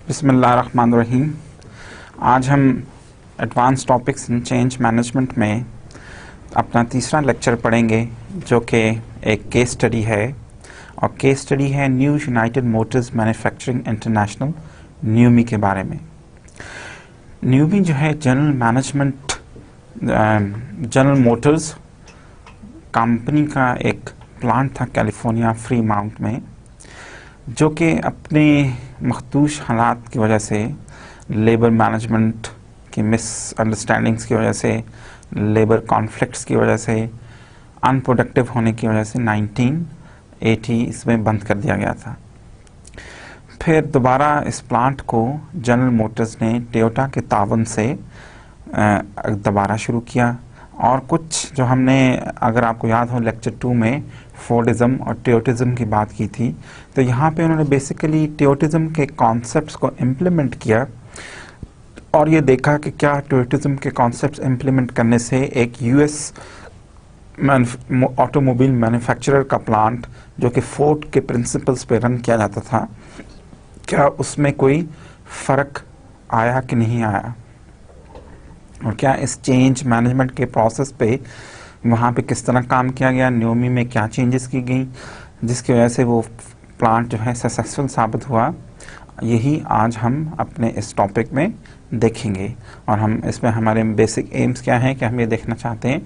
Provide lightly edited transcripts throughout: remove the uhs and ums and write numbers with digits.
बिस्मिल्लाहिर्रहमानिर्रहीम। आज हम advance topics in change management में अपना तीसरा लेक्चर पढ़ेंगे, जो कि एक केस स्टडी है, और केस स्टडी है New United Motors Manufacturing International NUMMI के बारे में। न्यूमी जो है जनरल मोटर्स कंपनी का एक प्लांट था कैलिफोर्निया फ्रीमाउंट में, जो कि अपने मखदूश हालात की वजह से, लेबर मैनेजमेंट की मिसअंडरस्टैंडिंग्स की वजह से, लेबर कॉन्फ्लिक्ट्स की वजह से, अनप्रोडक्टिव होने की वजह से 1980 इसमें बंद कर दिया गया था। फिर दोबारा इस प्लांट को जनरल मोटर्स ने टोयोटा के तावन से दोबारा शुरू किया। और कुछ जो हमने, अगर आपको याद हो, लेक्चर 2 में फोर्डिज्म और टोयोटिज्म की बात की थी, तो यहाँ पे उन्होंने बेसिकली टोयोटिज्म के कॉन्सेप्ट्स को इम्प्लीमेंट किया और ये देखा कि क्या टोयोटिज्म के कॉन्सेप्ट्स इम्प्लीमेंट करने से एक यूएस ऑटोमोबाइल मैन्युफैक्चरर का प्लांट, जो कि फोर्ड के प्रिंसिपल्स पे रन किया जाता था, क्या उसमें कोई फ़र्क आया कि नहीं आया, और क्या इस चेंज मैनेजमेंट के प्रोसेस पे वहाँ पे किस तरह काम किया गया, न्यूमी में क्या चेंजेस की गई, जिसकी वजह से वो प्लांट जो है सक्सेसफुल साबित हुआ। यही आज हम अपने इस टॉपिक में देखेंगे। और हम इसमें हमारे बेसिक एम्स क्या हैं कि हम ये देखना चाहते हैं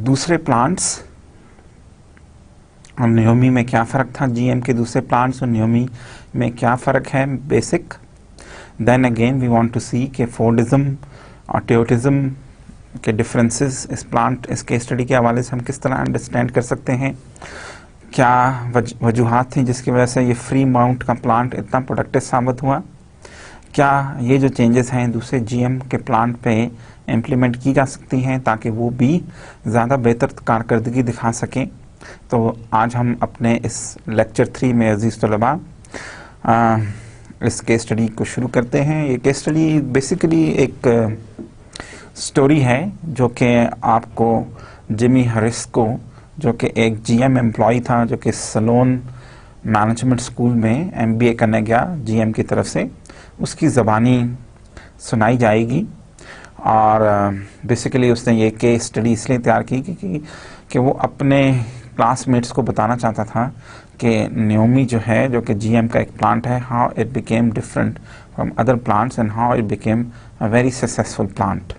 दूसरे प्लांट्स और न्यूमी में क्या फ़र्क था, जीएम के दूसरे प्लांट्स और न्यूमी में क्या फ़र्क है basic. Then again we want to see कि फोर्डिज्म और टोयोटिज्म के डिफरेंसेस इस केस स्टडी के हवाले से हम किस तरह अंडरस्टैंड कर सकते हैं, क्या वजूहात थी जिसकी वजह से ये फ्री माउंट का प्लांट इतना प्रोडक्टिव साबित हुआ, क्या ये जो चेंजेस हैं दूसरे जीएम के प्लांट पे इम्प्लीमेंट की जा सकती हैं ताकि वो भी ज़्यादा बेहतर कारकर्दगी दिखा सकें। तो आज हम अपने इस लेक्चर 3 में अजीज़ तलबा इस केस स्टडी को शुरू करते हैं। ये केस स्टडी बेसिकली एक स्टोरी है जो कि आपको जिमी हैरिस को, जो कि एक जीएम एम्प्लॉय था, जो कि सलोन मैनेजमेंट स्कूल में एमबीए करने गया जीएम की तरफ से, उसकी ज़बानी सुनाई जाएगी। और बेसिकली उसने ये केस स्टडी इसलिए तैयार की कि वो अपने क्लासमेट्स को बताना चाहता था कि न्यूमी जो है, जो कि जीएम का एक प्लांट है, how it became different from other plants and how it became a very successful plant.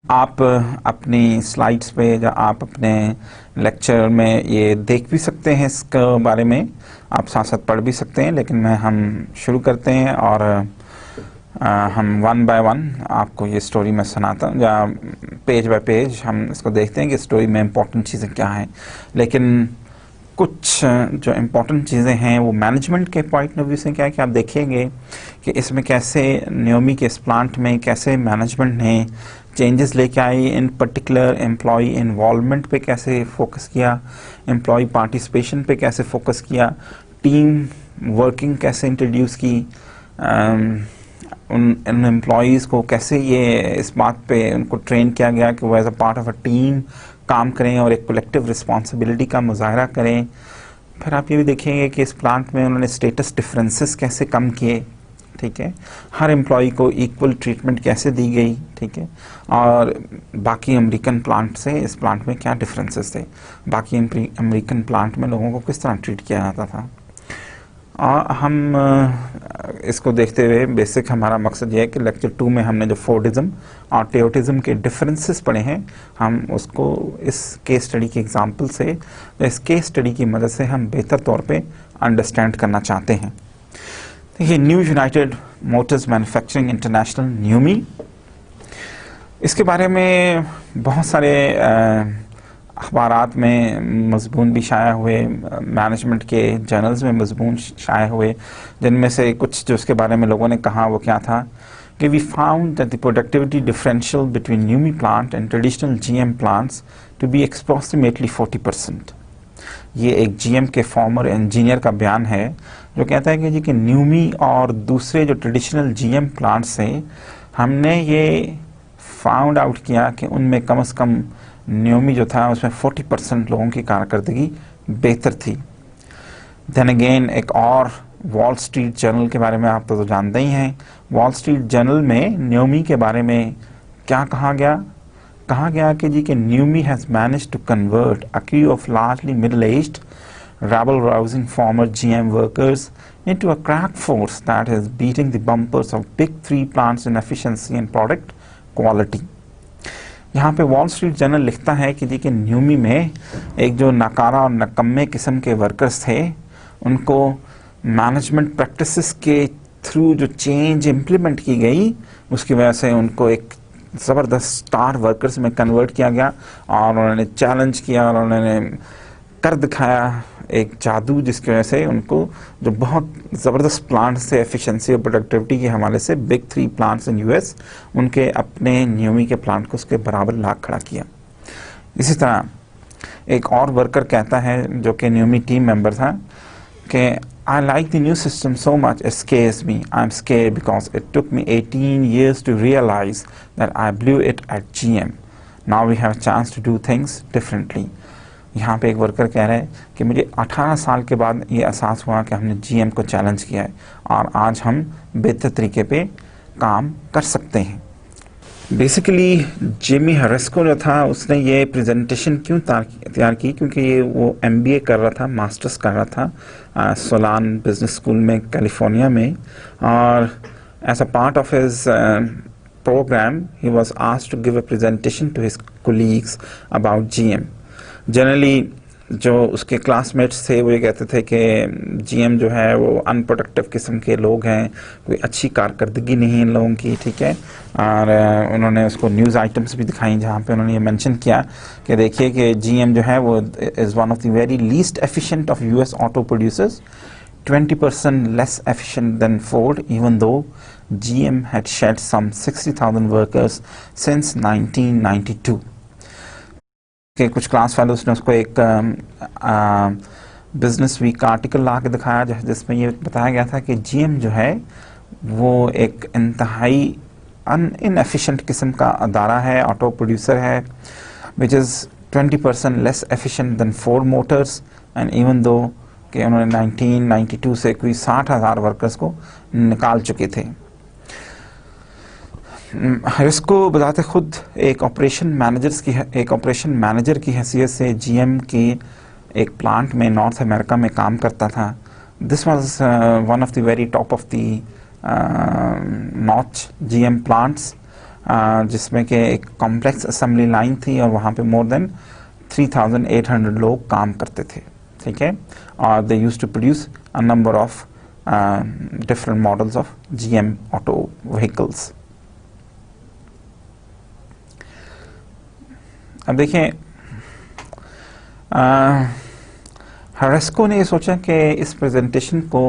आप अपनी स्लाइड्स पे या आप अपने लेक्चर में ये देख भी सकते हैं, इसके बारे में आप साथ साथ पढ़ भी सकते हैं, लेकिन हम शुरू करते हैं और हम 1 बाय 1 आपको ये स्टोरी में सुनाता हूँ, या पेज बाय पेज हम इसको देखते हैं कि स्टोरी में इम्पोर्टेंट चीज़ें क्या हैं। लेकिन कुछ जो इम्पोर्टेंट चीज़ें हैं वो मैनेजमेंट के पॉइंट ऑफ व्यू से क्या है कि आप देखेंगे कि इसमें कैसे न्यूमी के इस प्लांट में कैसे मैनेजमेंट ने चेंजेस लेके आई, इन पर्टिकुलर एम्प्लॉय इन्वॉल्वमेंट पे कैसे फोकस किया, एम्प्लॉय पार्टिसिपेशन पे कैसे फोकस किया, टीम वर्किंग कैसे इंट्रोड्यूस की, उन एम्प्लॉयज़ को कैसे ये इस बात पे उनको ट्रेन किया गया कि वो as a part of a team काम करें और एक कलेक्टिव रिस्पॉन्सिबिलिटी का मुजाहरा करें। फिर आप ये भी देखेंगे कि इस प्लांट में उन्होंने स्टेटस डिफरेंसेस कैसे कम किए, ठीक है, हर एम्प्लॉय को इक्वल ट्रीटमेंट कैसे दी गई, ठीक है, और बाकी अमेरिकन प्लांट से इस प्लांट में क्या डिफरेंसेस थे, बाकी अमेरिकन प्लांट में लोगों को किस तरह ट्रीट किया जाता था। और हम इसको देखते हुए बेसिक हमारा मकसद ये है कि लेक्चर 2 में हमने जो फोर्डिज्म और टोयोटिज्म के डिफरेंसेस पढ़े हैं, हम उसको इस केस स्टडी के एग्जांपल से, इस केस स्टडी की मदद से हम बेहतर तौर पे अंडरस्टैंड करना चाहते हैं। देखिए, New United Motors Manufacturing International NUMMI, इसके बारे में बहुत सारे अखबारात में मज़मून भी शाया हुए, मैनेजमेंट के जर्नल्स में मज़मून शाया हुए, जिनमें से कुछ जो इसके बारे में लोगों ने कहा वो क्या था कि we found that the productivity differential between NUMMI plant and traditional GM plants to be approximately 40%। ये एक जीएम के फॉर्मर इंजीनियर का बयान है, जो कहता है कि जी कि न्यूमी और दूसरे जो ट्रेडिशनल जीएम प्लांट्स हैं, हमने ये फाउंड आउट किया कि उनमें कम से कम न्यूमी जो था उसमें 40% लोगों की कारकर्दगी बेहतर थी। देन अगेन एक और वॉल स्ट्रीट जर्नल के बारे में आप तो जानते ही हैं। वॉल स्ट्रीट जर्नल में न्योमी के बारे में क्या कहा गया? कहा गया कि जी कि NUMMI has managed to convert a crew of largely middle aged rabble rousing former GM workers into a crack force that is beating the bumpers of big three plants in efficiency and product quality। यहाँ पे wall street journal लिखता है कि देखिए न्यूमी में एक जो नकारा और नकम्मे किस्म के वर्कर्स थे, उनको मैनेजमेंट प्रैक्टिसेस के थ्रू जो चेंज इम्प्लीमेंट की गई उसकी वजह से उनको एक ज़बरदस्त स्टार वर्कर्स में कन्वर्ट किया गया और उन्होंने चैलेंज किया और उन्होंने कर दिखाया एक जादू, जिसकी वजह से उनको जो बहुत ज़बरदस्त प्लांट्स थे एफिशिएंसी और प्रोडक्टिविटी के हवाले से, बिग 3 प्लांट्स इन यूएस, उनके अपने न्यूमी के प्लांट को उसके बराबर ला खड़ा किया। इसी तरह एक और वर्कर कहता है जो कि न्यूमी टीम मेंबर था कि I like the new system so much it scares me, I am scared because it took me 18 years to realise that I blew it at GM, now we have a chance to do things differently. यहाँ पे एक worker कह रहे हैं कि मुझे 18 साल के बाद ये एहसास हुआ कि हमने GM को चैलेंज किया है और आज हम बेहतर तरीके पे काम कर सकते हैं। बेसिकली जिमी हरेस्को जो था उसने ये प्रेजेंटेशन क्यों तैयार की? क्योंकि ये वो MBA कर रहा था, मास्टर्स कर रहा था सोलान बिजनेस स्कूल में कैलिफोर्निया में, और as a part of his program he was asked to give a presentation to his colleagues about GM। Generally जो उसके क्लासमेट्स थे वो ये कहते थे कि GM जो है वो अनप्रोडक्टिव किस्म के लोग हैं, कोई अच्छी कारकर्दगी नहीं है इन लोगों की, ठीक है। और उन्होंने उसको न्यूज़ आइटम्स भी दिखाई जहाँ पे उन्होंने ये मेंशन किया कि देखिए कि GM जो है वो is one of the very least efficient of US auto producers, 20% less efficient then Ford, even though GM had shed some 60,000 workers since 1992। के कुछ क्लास फेलोज ने उसको एक बिजनेस वीक आर्टिकल ला के दिखाया जिसमें ये बताया गया था कि GM जो है वो एक इंतहाई इनएफिशिएंट किस्म का अदारा है, ऑटो प्रोड्यूसर है, which is 20% less efficient then Ford Motors, and even though कि उन्होंने 1992 से कोई 60,000 वर्कर्स को निकाल चुके थे। इसको बताते खुद एक ऑपरेशन मैनेजर की हैसियत से GM की एक प्लांट में नॉर्थ अमेरिका में काम करता था। This was one of the very top of the notch GM plants, जिसमें कि एक कॉम्प्लेक्स असेंबली लाइन थी और वहाँ पे मोर देन 3,800 लोग काम करते थे, ठीक है। और they used to produce a number of different models of GM auto vehicles. अब देखें हरेस्को ने ये सोचा कि इस प्रेजेंटेशन को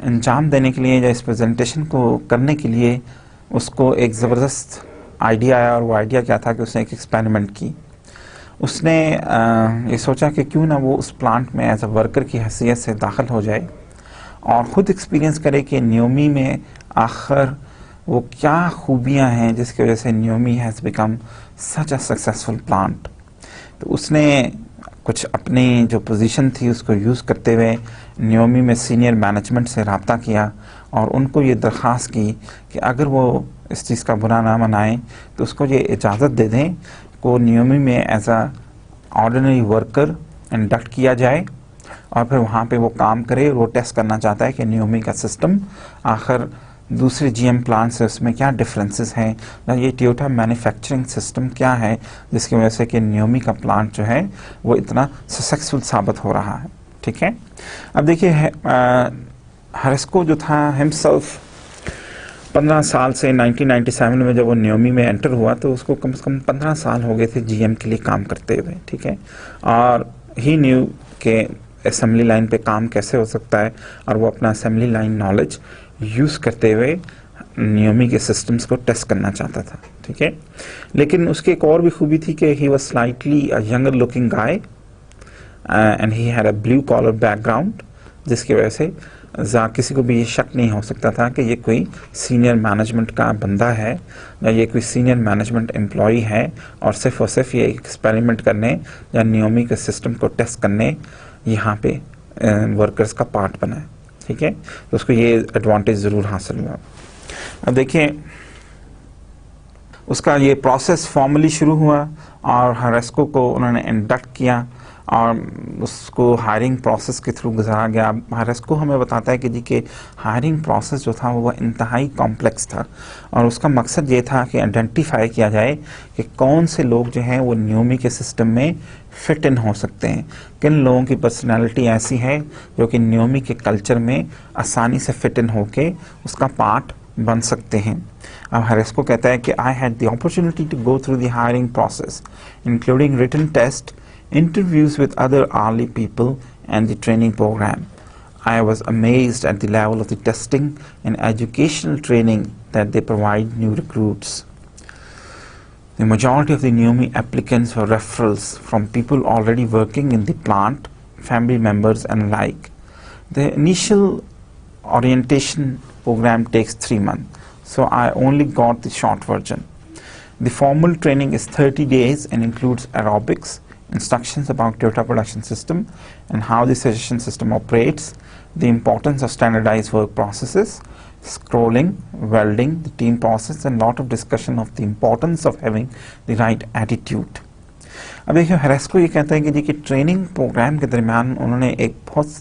अंजाम देने के लिए या इस प्रेजेंटेशन को करने के लिए उसको एक ज़बरदस्त आइडिया आया, और वो आइडिया क्या था कि उसने एक एक्सपेरिमेंट की। उसने ये सोचा कि क्यों ना वो उस प्लांट में एज अ वर्कर की हैसियत से दाखिल हो जाए और ख़ुद एक्सपीरियंस करे कि न्योमी में आखिर वो क्या खूबियां हैं जिसकी वजह से NUMMI has become such a successful plant. तो उसने कुछ अपनी जो पोजीशन थी उसको यूज़ करते हुए न्योमी में सीनियर मैनेजमेंट से रब्ता किया और उनको ये दरख्वास्त की कि अगर वो इस चीज़ का बुरा ना मनाएं तो उसको ये इजाज़त दे दें को न्योमी में as a ordinary worker induct किया जाए और फिर वहाँ पे वो काम करे। वो टेस्ट करना चाहता है कि न्योमी का सिस्टम आखिर दूसरे GM प्लांट से उसमें क्या डिफरेंसेस हैं, या ये टोयोटा मैन्युफैक्चरिंग सिस्टम क्या है जिसकी वजह से कि न्योमी का प्लांट जो है वो इतना सक्सेसफुल साबित हो रहा है, ठीक है। अब देखिए हरेस्को जो था हिमसेल्फ 15 साल से 1997 में जब वो न्योमी में एंटर हुआ तो उसको कम से कम 15 साल हो गए थे GM के लिए काम करते हुए, ठीक है। और ही न्यू के असेंबली लाइन पे काम कैसे हो सकता है और वो अपना असेंबली लाइन नॉलेज यूज़ करते हुए न्योमी के सिस्टम्स को टेस्ट करना चाहता था, ठीक है। लेकिन उसकी एक और भी खूबी थी कि he was slightly a younger looking guy and he had a blue collar background, जिसकी वजह से किसी को भी ये शक नहीं हो सकता था कि ये कोई सीनियर मैनेजमेंट का बंदा है या ये कोई सीनियर मैनेजमेंट एम्प्लॉई है और सिर्फ ये एक्सपेरिमेंट करने या नियोमी के सिस्टम को टेस्ट करने यहाँ पे वर्कर्स का पार्ट बना है। ठीक है, तो उसको ये एडवांटेज ज़रूर हासिल हुआ। अब देखिए उसका ये प्रोसेस फॉर्मली शुरू हुआ और हरेस्को को उन्होंने इंडक्ट किया और उसको हायरिंग प्रोसेस के थ्रू गुजारा गया। हरेस्को हमें बताता है कि जी के हायरिंग प्रोसेस जो था वो इंतहाई कॉम्प्लेक्स था और उसका मकसद ये था कि आइडेंटिफाई किया जाए कि कौन से लोग जो हैं वो नियोमी के सिस्टम में फिट इन हो सकते हैं, किन लोगों की पर्सनालिटी ऐसी है जो कि नियोमी के कल्चर में आसानी से फिट इन होके उसका पार्ट बन सकते हैं। अब हरेस्को कहता है कि I had the opportunity to go through the hiring process including written test, interviews with other hourly people and the training program. I was amazed at the level of the testing and educational training that they provide new recruits. The majority of the Niyomi applicants were referrals from people already working in the plant, family members and like. The initial orientation program takes 3 months, so I only got the short version. The formal training is 30 days and includes aerobics, instructions about Toyota production system and how the suggestion system operates, the importance of standardized work processes, scrolling, welding, the team process and lot of discussion of the importance of having the right attitude. अब देखिए हरेस्को ये कहता है कि जी कि training programme के दरमियान उन्होंने एक बहुत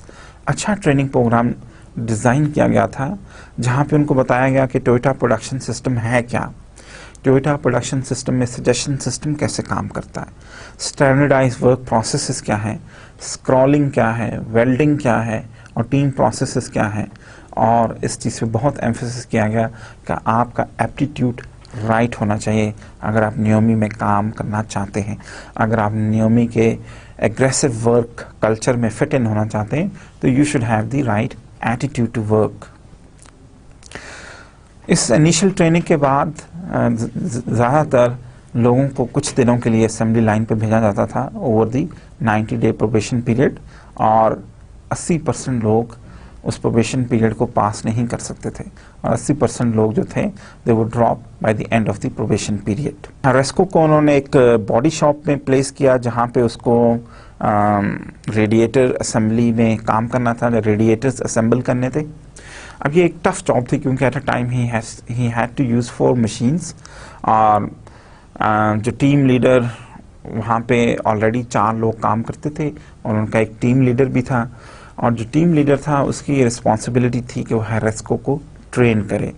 अच्छा ट्रेनिंग प्रोग्राम डिज़ाइन किया गया था जहाँ पे उनको बताया गया कि टोयोटा प्रोडक्शन सिस्टम है क्या, टोयोटा प्रोडक्शन सिस्टम में सजेशन सिस्टम कैसे काम करता है, स्टैंडर्डाइज वर्क प्रोसेसेस क्या हैं, स्क्रॉलिंग क्या है, वेल्डिंग क्या है और टीम प्रोसेसेस क्या हैं। और इस चीज़ पे बहुत एम्फेसिस किया गया कि आपका एप्टीट्यूड राइट होना चाहिए अगर आप नियोमी में काम करना चाहते हैं, अगर आप नियोमी के एग्रेसिव वर्क कल्चर में फिट इन होना चाहते हैं तो you should have the right attitude to work. इस इनिशियल ट्रेनिंग के बाद ज़्यादातर लोगों को कुछ दिनों के लिए असेंबली लाइन पे भेजा जाता था over the 90 day probation period और 80% लोग उस प्रोबेशन पीरियड को पास नहीं कर सकते थे और 80% लोग जो थे they would drop by the end of the probation period. हरेस्को को उन्होंने एक बॉडी शॉप में प्लेस किया जहाँ पे उसको रेडिएटर असेंबली में काम करना था, रेडिएटर्स असेंबल करने थे। अब ये एक टफ जॉब थी क्योंकि at a time he had to use 4 machines और जो टीम लीडर वहाँ पे ऑलरेडी 4 लोग काम करते थे और उनका एक टीम लीडर भी था और जो टीम लीडर था उसकी रिस्पॉन्सिबिलिटी थी कि वो हरेस्को को ट्रेन करे।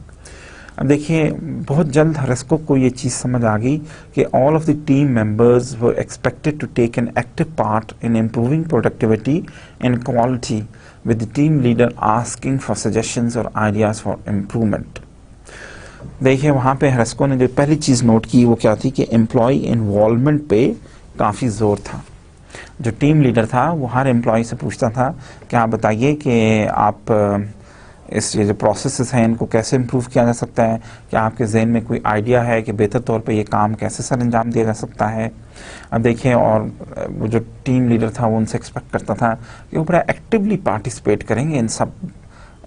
अब देखिए बहुत जल्द हरेस्को को ये चीज़ समझ आ गई कि all of the team members were expected to take an active part in improving productivity and quality with the team leader asking for suggestions or ideas for improvement। देखिए वहाँ पे हरेस्को ने जो पहली चीज़ नोट की वो क्या थी कि एम्प्लॉय इन्वॉल्वमेंट पे काफ़ी ज़ोर था। जो टीम लीडर था वो हर एम्प्लॉय से पूछता था कि आप बताइए कि आप इस ये जो प्रोसेसेस हैं इनको कैसे इम्प्रूव किया जा सकता है, क्या आपके जहन में कोई आइडिया है कि बेहतर तौर पे ये काम कैसे सर अंजाम दिया जा सकता है। अब देखिए और वो जो टीम लीडर था वो उनसे एक्सपेक्ट करता था कि वो बड़ा एक्टिवली पार्टिसिपेट करेंगे इन सब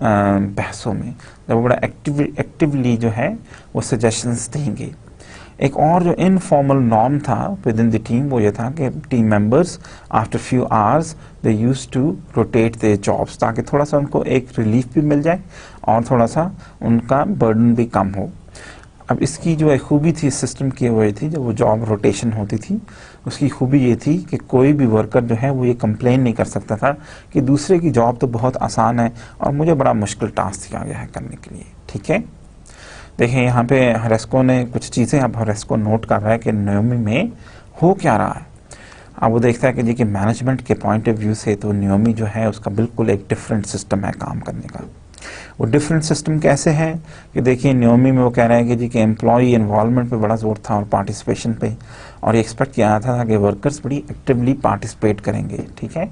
बहसों में, जब वो बड़ा एक्टिवली जो है वो सजेशंस देंगे। एक और जो इनफॉर्मल नॉर्म था विद इन द टीम वो ये था कि team members after few hours they use to rotate their jobs ताकि थोड़ा सा उनको एक रिलीफ भी मिल जाए और थोड़ा सा उनका बर्डन भी कम हो। अब इसकी जो एक खूबी थी सिस्टम की वो ये थी जब वो जॉब रोटेशन होती थी उसकी खूबी ये थी कि कोई भी वर्कर जो है वो ये कंप्लेन नहीं कर सकता था कि दूसरे की जॉब तो बहुत आसान है और मुझे बड़ा मुश्किल टास्क दिया गया है करने के लिए। ठीक है, देखें यहाँ पे हरेस्को ने कुछ चीज़ें अब हरेस्को नोट कर रहा है कि नियोमी में हो क्या रहा है। अब वो देखता है कि जी कि मैनेजमेंट के पॉइंट ऑफ व्यू से तो नियोमी जो है उसका बिल्कुल एक डिफरेंट सिस्टम है काम करने का। वो डिफरेंट सिस्टम कैसे है कि देखिए नियोमी में वो कह रहे हैं कि जी कि एम्प्लॉई इन्वॉल्वमेंट पे बड़ा जोर था और पार्टिसिपेशन पे, और ये एक्सपेक्ट किया जाता था कि वर्कर्स बड़ी एक्टिवली पार्टिसिपेट करेंगे। ठीक है,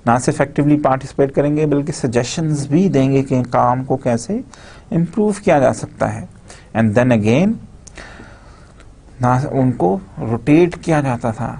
ना सिर्फ एक्टिवली पार्टिसिपेट करेंगे बल्कि सजेशंस भी देंगे कि काम को कैसे इम्प्रूव किया जा सकता है। एंड देन अगेन ना उनको रोटेट किया जाता था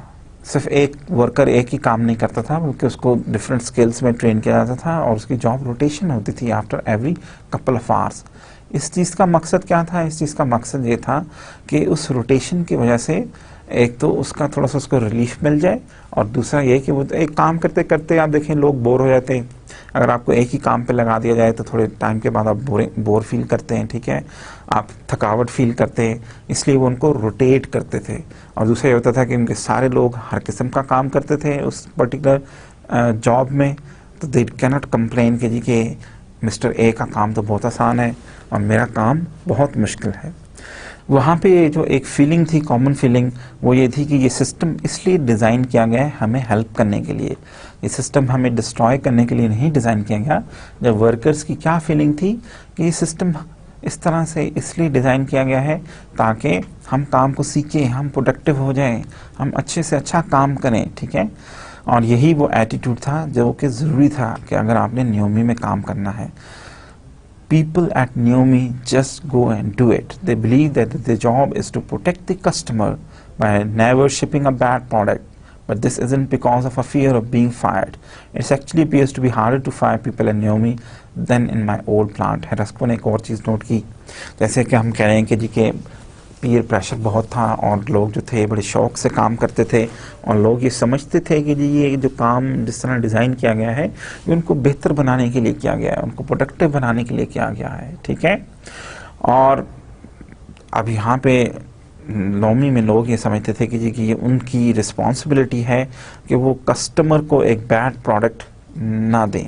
सिर्फ एक वर्कर एक ही काम नहीं करता था, बल्कि उसको डिफरेंट स्किल्स में ट्रेन किया जाता था और उसकी जॉब रोटेशन होती थी after every couple of hours. इस चीज़ का मकसद क्या था? इस चीज़ का मकसद ये था कि उस रोटेशन की वजह से एक तो उसका थोड़ा सा उसको रिलीफ मिल जाए, और दूसरा ये कि वो एक काम करते करते आप देखें लोग बोर हो जाते हैं। अगर आपको एक ही काम पे लगा दिया जाए तो थोड़े टाइम के बाद आप बोर फील करते हैं, ठीक है, आप थकावट फील करते हैं, इसलिए वो उनको रोटेट करते थे। और दूसरा ये होता था कि उनके सारे लोग हर किस्म का काम करते थे उस पर्टिकुलर जॉब में, तो दे कैनॉट कंप्लेन कि जी कि मिस्टर ए का काम तो बहुत आसान है और मेरा काम बहुत मुश्किल है। वहाँ पे जो एक फीलिंग थी, कॉमन फीलिंग, वो ये थी कि ये सिस्टम इसलिए डिज़ाइन किया गया है हमें हेल्प करने के लिए, ये सिस्टम हमें डिस्ट्रॉय करने के लिए नहीं डिज़ाइन किया गया। जब वर्कर्स की क्या फीलिंग थी कि ये सिस्टम इस तरह से इसलिए डिज़ाइन किया गया है ताकि हम काम को सीखें, हम प्रोडक्टिव हो जाएं, हम अच्छे से अच्छा काम करें, ठीक है। और यही वो एटीट्यूड था जो कि ज़रूरी था कि अगर आपने न्योमी में काम करना है। People at Naomi just go and do it. They believe that their job is to protect the customer by never shipping a bad product. But this isn't because of a fear of being fired. It actually appears to be harder to fire people at Naomi than in my old plant. हेरेस्को ने एक और चीज़ note की, जैसे कि हम कह रहे हैं कि जी के पीयर प्रेशर बहुत था और लोग जो थे बड़े शौक से काम करते थे, और लोग ये समझते थे कि जी ये जो काम जिस तरह डिज़ाइन किया गया है ये उनको बेहतर बनाने के लिए किया गया है, उनको प्रोडक्टिव बनाने के लिए किया गया है, ठीक है। और अब यहाँ पे नोमी में लोग ये समझते थे कि जी कि ये उनकी रिस्पॉन्सिबिलिटी है कि वो कस्टमर को एक बैड प्रोडक्ट ना दें,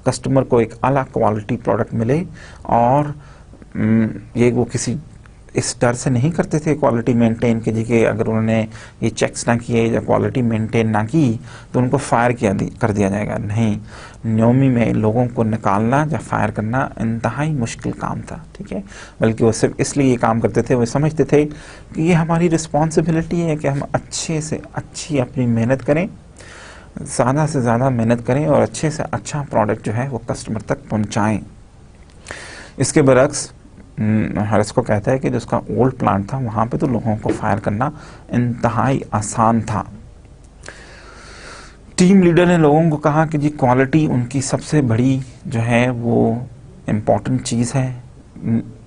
कस्टमर को एक अला क्वालिटी प्रोडक्ट मिले। और ये वो किसी इस डर से नहीं करते थे क्वालिटी मेंटेन के जी कि अगर उन्होंने ये चेक्स ना किए या क्वालिटी मेंटेन ना की तो उनको फायर कर दिया जाएगा। नहीं, न्योमी में लोगों को निकालना या फायर करना इंतहाई मुश्किल काम था, ठीक है। बल्कि वो सिर्फ इसलिए ये काम करते थे, वो समझते थे कि ये हमारी रिस्पॉन्सिबिलिटी है कि हम अच्छे से अच्छी अपनी मेहनत करें, ज़्यादा से ज़्यादा मेहनत करें और अच्छे से अच्छा प्रोडक्ट जो है वो कस्टमर तक पहुँचाएँ। इसके बरक्स हेरेस्को कहता है कि जो उसका ओल्ड प्लांट था वहाँ पे तो लोगों को फायर करना इंतहाई आसान था। टीम लीडर ने लोगों को कहा कि जी क्वालिटी उनकी सबसे बड़ी जो है वो इम्पॉर्टेंट चीज़ है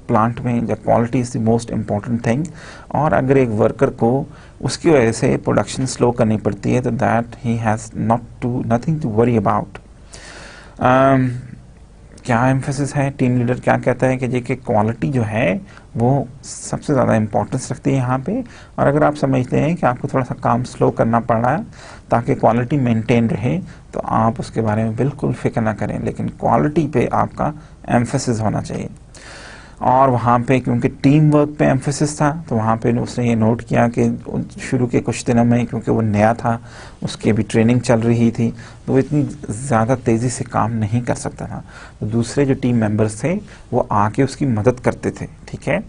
प्लांट में, या quality is the most important thing. और अगर एक वर्कर को उसकी वजह से प्रोडक्शन स्लो करनी पड़ती है तो that he has nothing to worry about. क्या एम्फेसिस है, टीम लीडर क्या कहता है कि जी कि क्वालिटी जो है वो सबसे ज़्यादा इम्पोर्टेंस रखती है यहाँ पे। और अगर आप समझते हैं कि आपको थोड़ा सा काम स्लो करना पड़ रहा है ताकि क्वालिटी मेंटेन रहे तो आप उसके बारे में बिल्कुल फिक्र ना करें, लेकिन क्वालिटी पे आपका एम्फेसिस होना चाहिए। और वहाँ पे क्योंकि टीम वर्क पे एम्फेसिस था तो वहाँ पे उसने ये नोट किया कि शुरू के कुछ दिनों में क्योंकि वो नया था, उसकी भी ट्रेनिंग चल रही थी, तो वो इतनी ज़्यादा तेज़ी से काम नहीं कर सकता था। तो दूसरे जो टीम मेंबर्स थे वो आके उसकी मदद करते थे, ठीक है।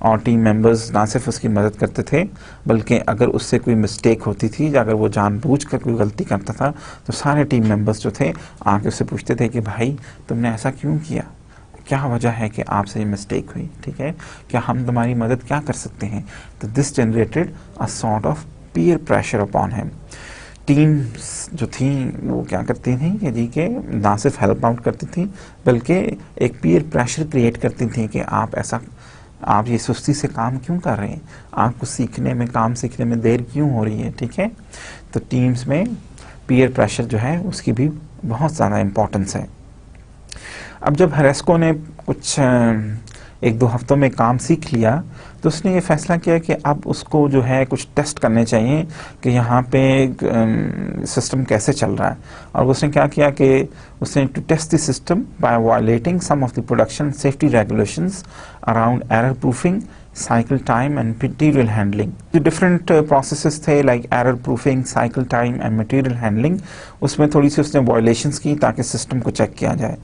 और टीम मेंबर्स ना सिर्फ उसकी मदद करते थे बल्कि अगर उससे कोई मिस्टेक होती थी या अगर वो जानबूझकर कोई गलती करता था तो सारे टीम मेंबर्स जो थे आके उससे पूछते थे कि भाई तुमने ऐसा क्यों किया, क्या वजह है कि आपसे ये मिस्टेक हुई, ठीक है, क्या हम तुम्हारी मदद क्या कर सकते हैं। तो this generated a sort of peer pressure upon him. Teams जो थी वो क्या करती थी कि जी के ना सिर्फ हेल्प आउट करती थी बल्कि एक पीयर प्रेशर क्रिएट करती थी कि आप ये सुस्ती से काम क्यों कर रहे हैं, आपको सीखने में काम सीखने में देर क्यों हो रही है, ठीक है। तो टीम्स में पीयर प्रेशर जो है उसकी भी बहुत ज़्यादा इम्पोर्टेंस है। अब जब हेरेस्को ने कुछ 1-2 हफ्तों में काम सीख लिया तो उसने ये फैसला किया कि अब उसको जो है कुछ टेस्ट करने चाहिए कि यहाँ पे सिस्टम कैसे चल रहा है। और उसने क्या किया कि उसने to test the system by violating some of the production safety regulations around error proofing, cycle time and material handling. जो डिफरेंट प्रोसेसेस थे like error proofing, cycle time and material handling, उसमें थोड़ी सी उसने वायलेशंस की ताकि system को check किया जाए।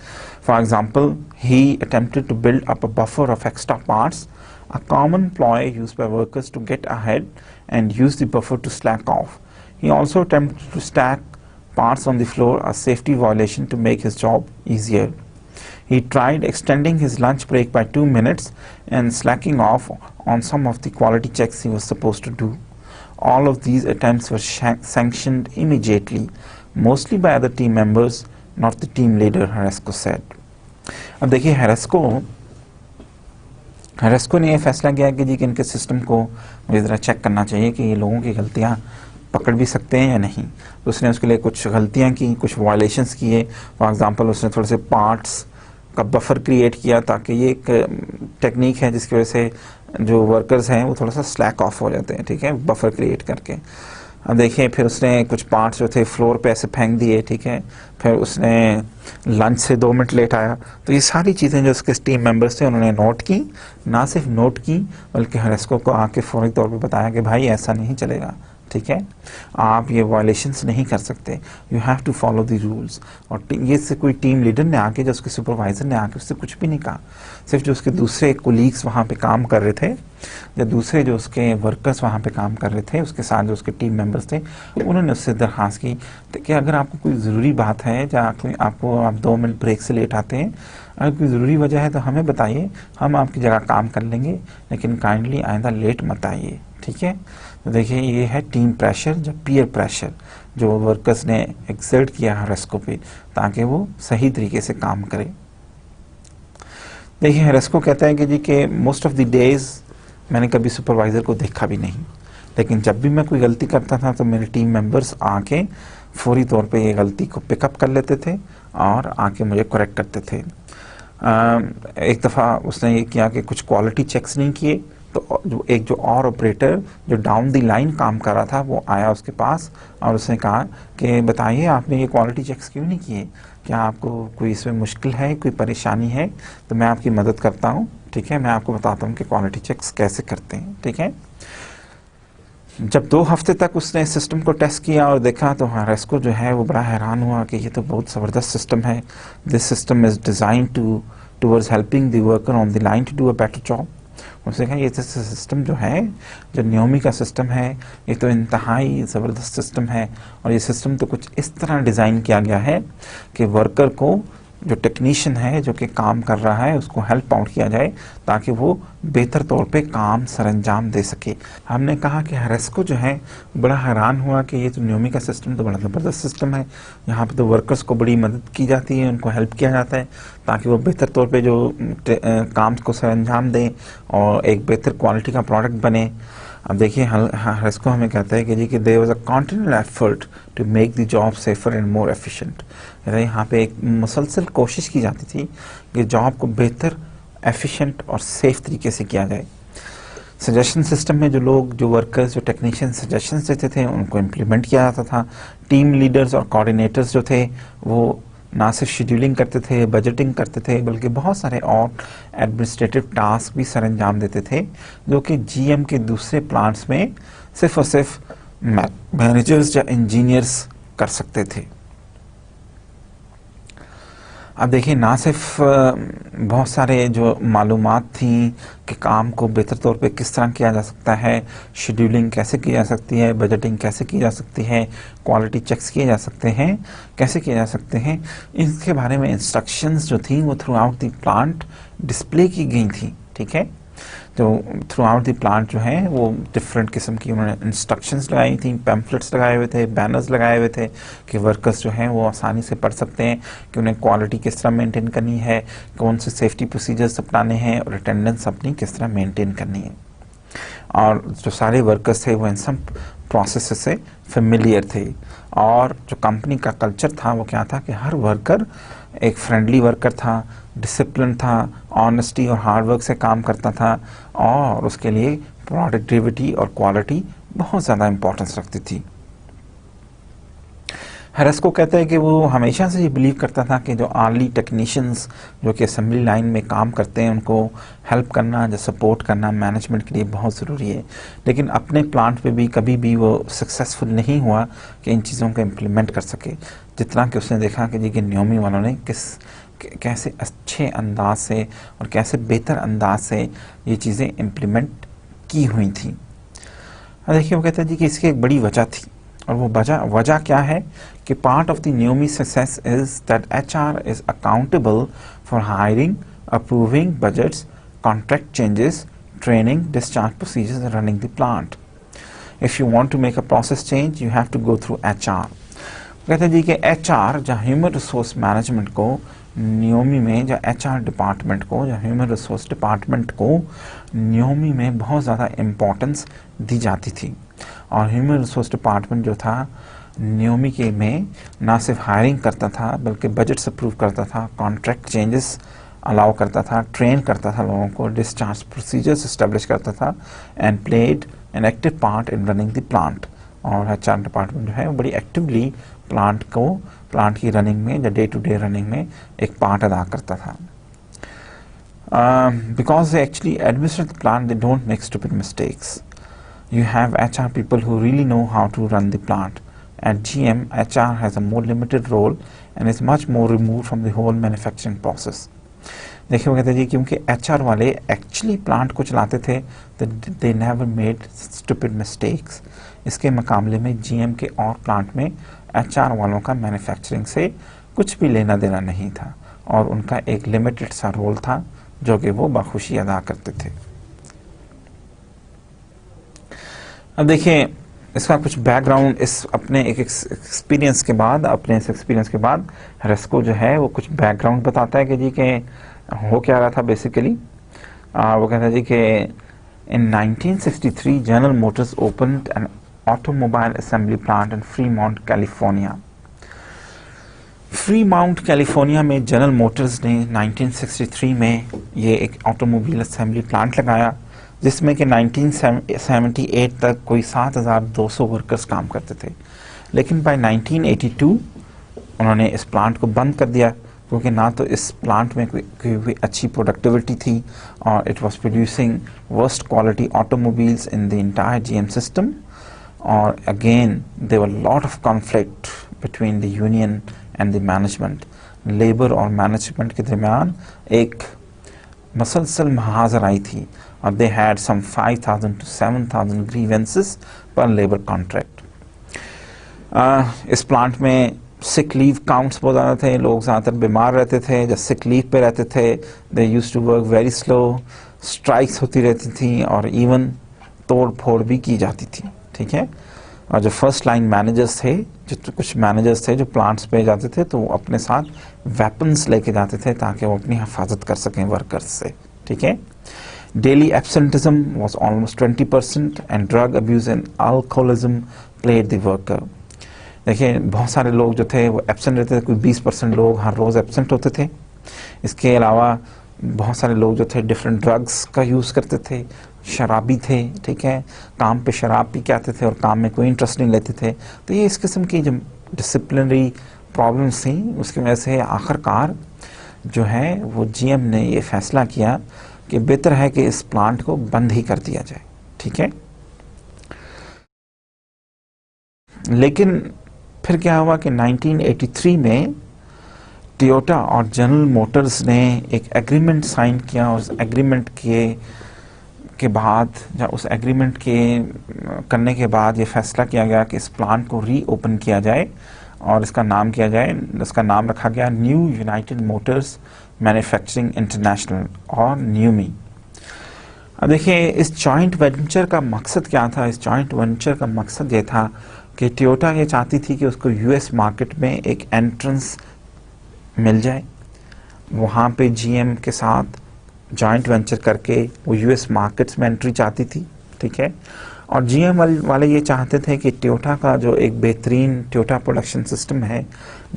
For example, he attempted to build up a buffer of extra parts, a common ploy used by workers to get ahead and use the buffer to slack off. He also attempted to stack parts on the floor, a safety violation to make his job easier. He tried extending his lunch break by 2 minutes and slacking off on some of the quality checks he was supposed to do. All of these attempts were sanctioned immediately, mostly by other team members, not the team leader, Haresco said. अब देखिए हेरेस्को ने यह फैसला किया कि जी कि इनके सिस्टम को मुझे ज़रा चेक करना चाहिए कि ये लोगों की गलतियां पकड़ भी सकते हैं या नहीं। तो उसने उसके लिए कुछ गलतियां की, कुछ वायलेशंस किए। फॉर एग्जांपल उसने थोड़े से पार्ट्स का बफर क्रिएट किया, ताकि ये एक टेक्निक है जिसकी वजह से जो वर्कर्स हैं वो थोड़ा सा स्लैक ऑफ हो जाते हैं, ठीक है, बफर क्रिएट करके। अब देखिए फिर उसने कुछ पार्ट्स जो थे फ्लोर पे ऐसे फेंक दिए, ठीक है। फिर उसने लंच से 2 मिनट लेट आया। तो ये सारी चीज़ें जो उसके टीम मेंबर्स थे उन्होंने नोट की, ना सिर्फ नोट की बल्कि हेरेस्को को आके फौरी तौर पे बताया कि भाई ऐसा नहीं चलेगा, ठीक है, आप ये वायलेशंस नहीं कर सकते, you have to follow the rules. और ये से कोई टीम लीडर ने आके, जो उसके सुपरवाइजर ने आके उससे कुछ भी नहीं कहा। सिर्फ जो उसके दूसरे कोलीग्स वहाँ पे काम कर रहे थे, या दूसरे जो उसके वर्कर्स वहाँ पे काम कर रहे थे, उसके साथ जो उसके टीम मेंबर्स थे, उन्होंने उससे दरख्वास्त की कि अगर आपको कोई ज़रूरी बात है या आपको आप 2 मिनट ब्रेक से लेट आते हैं, अगर कोई ज़रूरी वजह है तो हमें बताइए, हम आपकी जगह काम कर लेंगे, लेकिन काइंडली आइंदा लेट मत आइए, ठीक है। तो देखिए ये है टीम प्रेशर या पीयर प्रेशर जो वर्कर्स ने एक्सर्ट किया हेरेस्को पे, ताकि वो सही तरीके से काम करे। देखिए हेरेस्को कहता है कि जी कि मोस्ट ऑफ द डेज मैंने कभी सुपरवाइज़र को देखा भी नहीं, लेकिन जब भी मैं कोई गलती करता था तो मेरे टीम मेंबर्स आके फौरी तौर पे ये गलती को पिकअप कर लेते थे और आके मुझे करेक्ट करते थे। एक दफ़ा उसने ये किया कि कुछ क्वालिटी चेक्स नहीं किए, तो जो और ऑपरेटर जो डाउन द लाइन काम कर रहा था वो आया उसके पास और उसने कहा कि बताइए आपने ये क्वालिटी चेक्स क्यों नहीं किए, क्या आपको कोई इसमें मुश्किल है, कोई परेशानी है, तो मैं आपकी मदद करता हूँ, ठीक है, मैं आपको बताता हूँ कि क्वालिटी चेक्स कैसे करते हैं, ठीक है। जब 2 हफ्ते तक उसने सिस्टम को टेस्ट किया और देखा तो हेरेस्को जो है वो बड़ा हैरान हुआ कि ये तो बहुत ज़बरदस्त सिस्टम है। This system is design towards helping the worker on the line to do a better job. उसने कहा ये सिस्टम जो है, जो नियोमी का सिस्टम है, ये तो इंतहाई ज़बरदस्त सिस्टम है, और ये सिस्टम तो कुछ इस तरह डिज़ाइन किया गया है कि वर्कर को, जो टेक्नीशियन है जो कि काम कर रहा है, उसको हेल्प आउट किया जाए ताकि वो बेहतर तौर पे काम सरंजाम दे सके। हमने कहा कि हेरेस्को जो है बड़ा हैरान हुआ कि ये तो नियोमी का सिस्टम तो बड़ा ज़बरदस्त सिस्टम है, यहाँ पे तो वर्कर्स को बड़ी मदद की जाती है, उनको हेल्प किया जाता है ताकि वो बेहतर तौर पे जो काम को सरंजाम दें और एक बेहतर क्वालिटी का प्रोडक्ट बने। अब देखिए हेरेस्को हमें कहता है कि जी कि there was a continual effort to make the job safer and more efficient. यहाँ पे एक मुसलसल कोशिश की जाती थी कि जॉब को बेहतर, एफिशिएंट और सेफ तरीके से किया जाए। सजेशन सिस्टम में जो वर्कर्स, जो टेक्नीशियन सजेशंस देते थे उनको इम्प्लीमेंट किया जाता था। टीम लीडर्स और कोऑर्डिनेटर्स जो थे वो ना सिर्फ शेड्यूलिंग करते थे, बजटिंग करते थे, बल्कि बहुत सारे और एडमिनिस्ट्रेटिव टास्क भी सरंजाम देते थे जो कि जीएम के दूसरे प्लांट्स में सिर्फ और सिर्फ मैनेजर्स या इंजीनियर्स कर सकते थे। अब देखिए ना सिर्फ बहुत सारे जो मालूमात थी कि काम को बेहतर तौर पे किस तरह किया जा सकता है, शेड्यूलिंग कैसे की जा सकती है, बजटिंग कैसे की जा सकती है, क्वालिटी चेक्स किए जा सकते हैं, कैसे किए जा सकते हैं, इसके बारे में इंस्ट्रक्शंस जो थी वो through out the plant display की गई थी, ठीक है। तो थ्रू आउट द प्लांट जो है वो डिफरेंट किस्म की उन्होंने इंस्ट्रक्शंस लगाई थी, पैम्फलेट्स लगाए हुए थे, बैनर्स लगाए हुए थे कि वर्कर्स जो हैं वो आसानी से पढ़ सकते हैं कि उन्हें क्वालिटी किस तरह मेंटेन करनी है, कौन से सेफ्टी प्रोसीजर्स अपनाने हैं और अटेंडेंस अपनी किस तरह मेंटेन करनी है। और जो सारे वर्कर्स थे वो इन सब प्रोसेस से फेमिलियर थे। और जो कंपनी का कल्चर था वो क्या था कि हर वर्कर एक फ्रेंडली वर्कर था, डिसिप्लिन था, ऑनेस्टी और हार्डवर्क से काम करता था और उसके लिए प्रोडक्टिविटी और क्वालिटी बहुत ज़्यादा इंपॉर्टेंस रखती थी। हेरेस्को कहते हैं कि वो हमेशा से ये बिलीव करता था कि जो अर्ली टेक्नीशियंस जो कि असेंबली लाइन में काम करते हैं उनको हेल्प करना, जो सपोर्ट करना मैनेजमेंट के लिए बहुत ज़रूरी है। लेकिन अपने प्लांट पे भी कभी भी वो सक्सेसफुल नहीं हुआ कि इन चीज़ों को इम्प्लीमेंट कर सके, जितना कि उसने देखा कि जी कि नियोमी वालों ने कैसे अच्छे अंदाज से और कैसे बेहतर अंदाज से ये चीज़ें इम्प्लीमेंट की हुई थी। देखिए वो कहते हैं जी कि इसकी एक बड़ी वजह थी, और वो वजह क्या है कि part of the NUMMI success is that HR is accountable for hiring, approving budgets, contract changes, training, discharge procedures, running the plant. If you want to make a process change you have to go through HR। कहते हैं जी कि HR या human resource management को NUMMI में, या HR department को, या ह्यूमन रिसोर्स डिपार्टमेंट को नियोमी में बहुत ज़्यादा इम्पोर्टेंस दी जाती थी। और ह्यूमन रिसोर्स डिपार्टमेंट जो था नियोमी के में ना सिर्फ हायरिंग करता था बल्कि बजट्स अप्रूव करता था, कॉन्ट्रैक्ट चेंजेस अलाउ करता था, ट्रेन करता था लोगों को, डिस्चार्ज प्रोसीजर्स इस्टेब्लिश करता था, and played an active part in running the plant. और HR डिपार्टमेंट जो है वो बड़ी एक्टिवली प्लांट की रनिंग में या डे टू डे रनिंग में एक पार्ट अदा करता था। Because they actually administrate the plant, they don't make stupid mistakes. You have HR people who really know how to run the plant. At GM, HR has a more limited role and is much more removed from the whole manufacturing process. देखिए वो कहते जी क्योंकि HR वाले actually plant को चलाते थे, they never made stupid mistakes. इसके मुकाबले में GM के और प्लांट में HR वालों का मैन्युफैक्चरिंग से कुछ भी लेना देना नहीं था और उनका एक लिमिटेड सा रोल था जो कि वो बखुशी अदा करते थे। अब देखिए इसका कुछ बैकग्राउंड, इस अपने एक एक्सपीरियंस के बाद, अपने इस एक्सपीरियंस के बाद रेस्को जो है वो कुछ बैकग्राउंड बताता है कि जी के हो क्या रहा था बेसिकली। वो कहता है जी कि in 1963 General Motors opened an automobile assembly plant in Fremont California. Fremont California में जनरल मोटर्स ने 1963 में ये एक ऑटोमोबाइल असेंबली प्लांट लगाया जिसमें कि 1978 तक कोई 7,200 वर्कर्स काम करते थे। लेकिन बाय 1982 उन्होंने इस प्लांट को बंद कर दिया क्योंकि ना तो इस प्लांट में कोई अच्छी प्रोडक्टिविटी थी और it was producing worst quality automobiles in the entire GM system. और again there were lot of conflict between the union and the management. Labour और मैनेजमेंट के दरमियान एक मसलसल महाजर आई थी और they had some 5,000 to 7,000 grievances per labour contract. इस प्लांट में सिक लीव काउंट्स बहुत ज़्यादा थे, लोग ज़्यादातर बीमार रहते थे, जब सिक लीव पे रहते थे they used to work very slow, strikes होती रहती थी और इवन तोड़ फोड़ भी की जाती थी। ठीक है, और जो फर्स्ट लाइन मैनेजर्स थे, जो कुछ मैनेजर्स थे जो प्लांट्स पे जाते थे तो वो अपने साथ वेपन्स लेके जाते थे ताकि वो अपनी हिफाजत कर सकें वर्कर्स से। ठीक है, daily absenteeism was almost 20% and drug abuse and alcoholism played the worker. देखिए बहुत सारे लोग जो थे वो एब्सेंट रहते थे, कोई 20% लोग हर रोज़ एब्सेंट होते थे। इसके अलावा बहुत सारे लोग जो थे डिफरेंट ड्रग्स का यूज़ करते थे, शराबी थे। ठीक है, काम पे शराब पी के आते थे और काम में कोई इंटरेस्ट नहीं लेते थे। तो ये इस किस्म की जो डिसिप्लिनरी प्रॉब्लम्स थी उसकी वजह से आखिरकार जो है वो GM ने ये फैसला किया कि बेहतर है कि इस प्लांट को बंद ही कर दिया जाए। ठीक है, लेकिन फिर क्या हुआ कि 1983 में टोयोटा और जनरल मोटर्स ने एक एग्रीमेंट साइन किया। उस एग्रीमेंट के बाद या उस एग्रीमेंट के करने के बाद ये फैसला किया गया कि इस प्लांट को रीओपन किया जाए और इसका नाम रखा गया new United Motors Manufacturing international और न्यूमी। अब देखिए इस जॉइंट वेंचर का मकसद क्या था। इस जॉइंट वेंचर का मकसद ये था कि टोयोटा ये चाहती थी कि उसको US मार्केट में एक एंट्रेंस मिल जाए, वहाँ पे GM के साथ जॉइंट वेंचर करके वो US मार्केट्स में एंट्री चाहती थी। ठीक है, और GM वाले ये चाहते थे कि टोयोटा का जो एक बेहतरीन टोयोटा प्रोडक्शन सिस्टम है,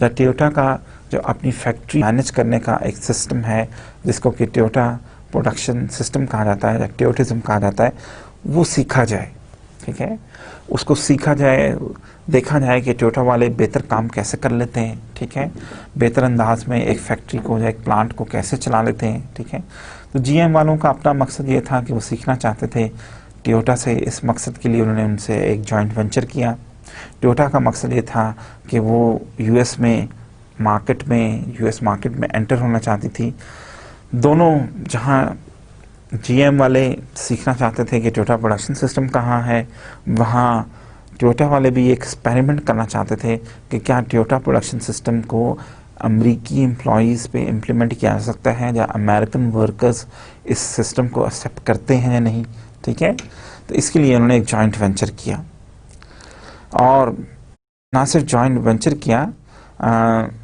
या टोयोटा का जो अपनी फैक्ट्री मैनेज करने का एक सिस्टम है जिसको कि टोयोटा प्रोडक्शन सिस्टम कहा जाता है या टोयोटिज्म कहा जाता है, वो सीखा जाए। ठीक है, उसको सीखा जाए, देखा जाए कि टोयोटा वाले बेहतर काम कैसे कर लेते हैं। ठीक है, बेहतर अंदाज में एक फैक्ट्री को या एक प्लांट को कैसे चला लेते हैं। ठीक है, तो GM वालों का अपना मकसद ये था कि वो सीखना चाहते थे टोयोटा से। इस मकसद के लिए उन्होंने उनसे एक जॉइंट वेंचर किया। टोयोटा का मकसद ये था कि वो US मार्केट में एंटर होना चाहती थी। दोनों जहाँ GM वाले सीखना चाहते थे कि टोयोटा प्रोडक्शन सिस्टम कहाँ है, वहाँ टोयोटा वाले भी एक्सपेरिमेंट करना चाहते थे कि क्या टोयोटा प्रोडक्शन सिस्टम को अमेरिकी एम्प्लॉयज़ पे इम्प्लीमेंट किया जा सकता है या अमेरिकन वर्कर्स इस सिस्टम को एक्सेप्ट करते हैं या नहीं। ठीक है, तो इसके लिए उन्होंने एक जॉइंट वेंचर किया। और ना सिर्फ जॉइंट वेंचर किया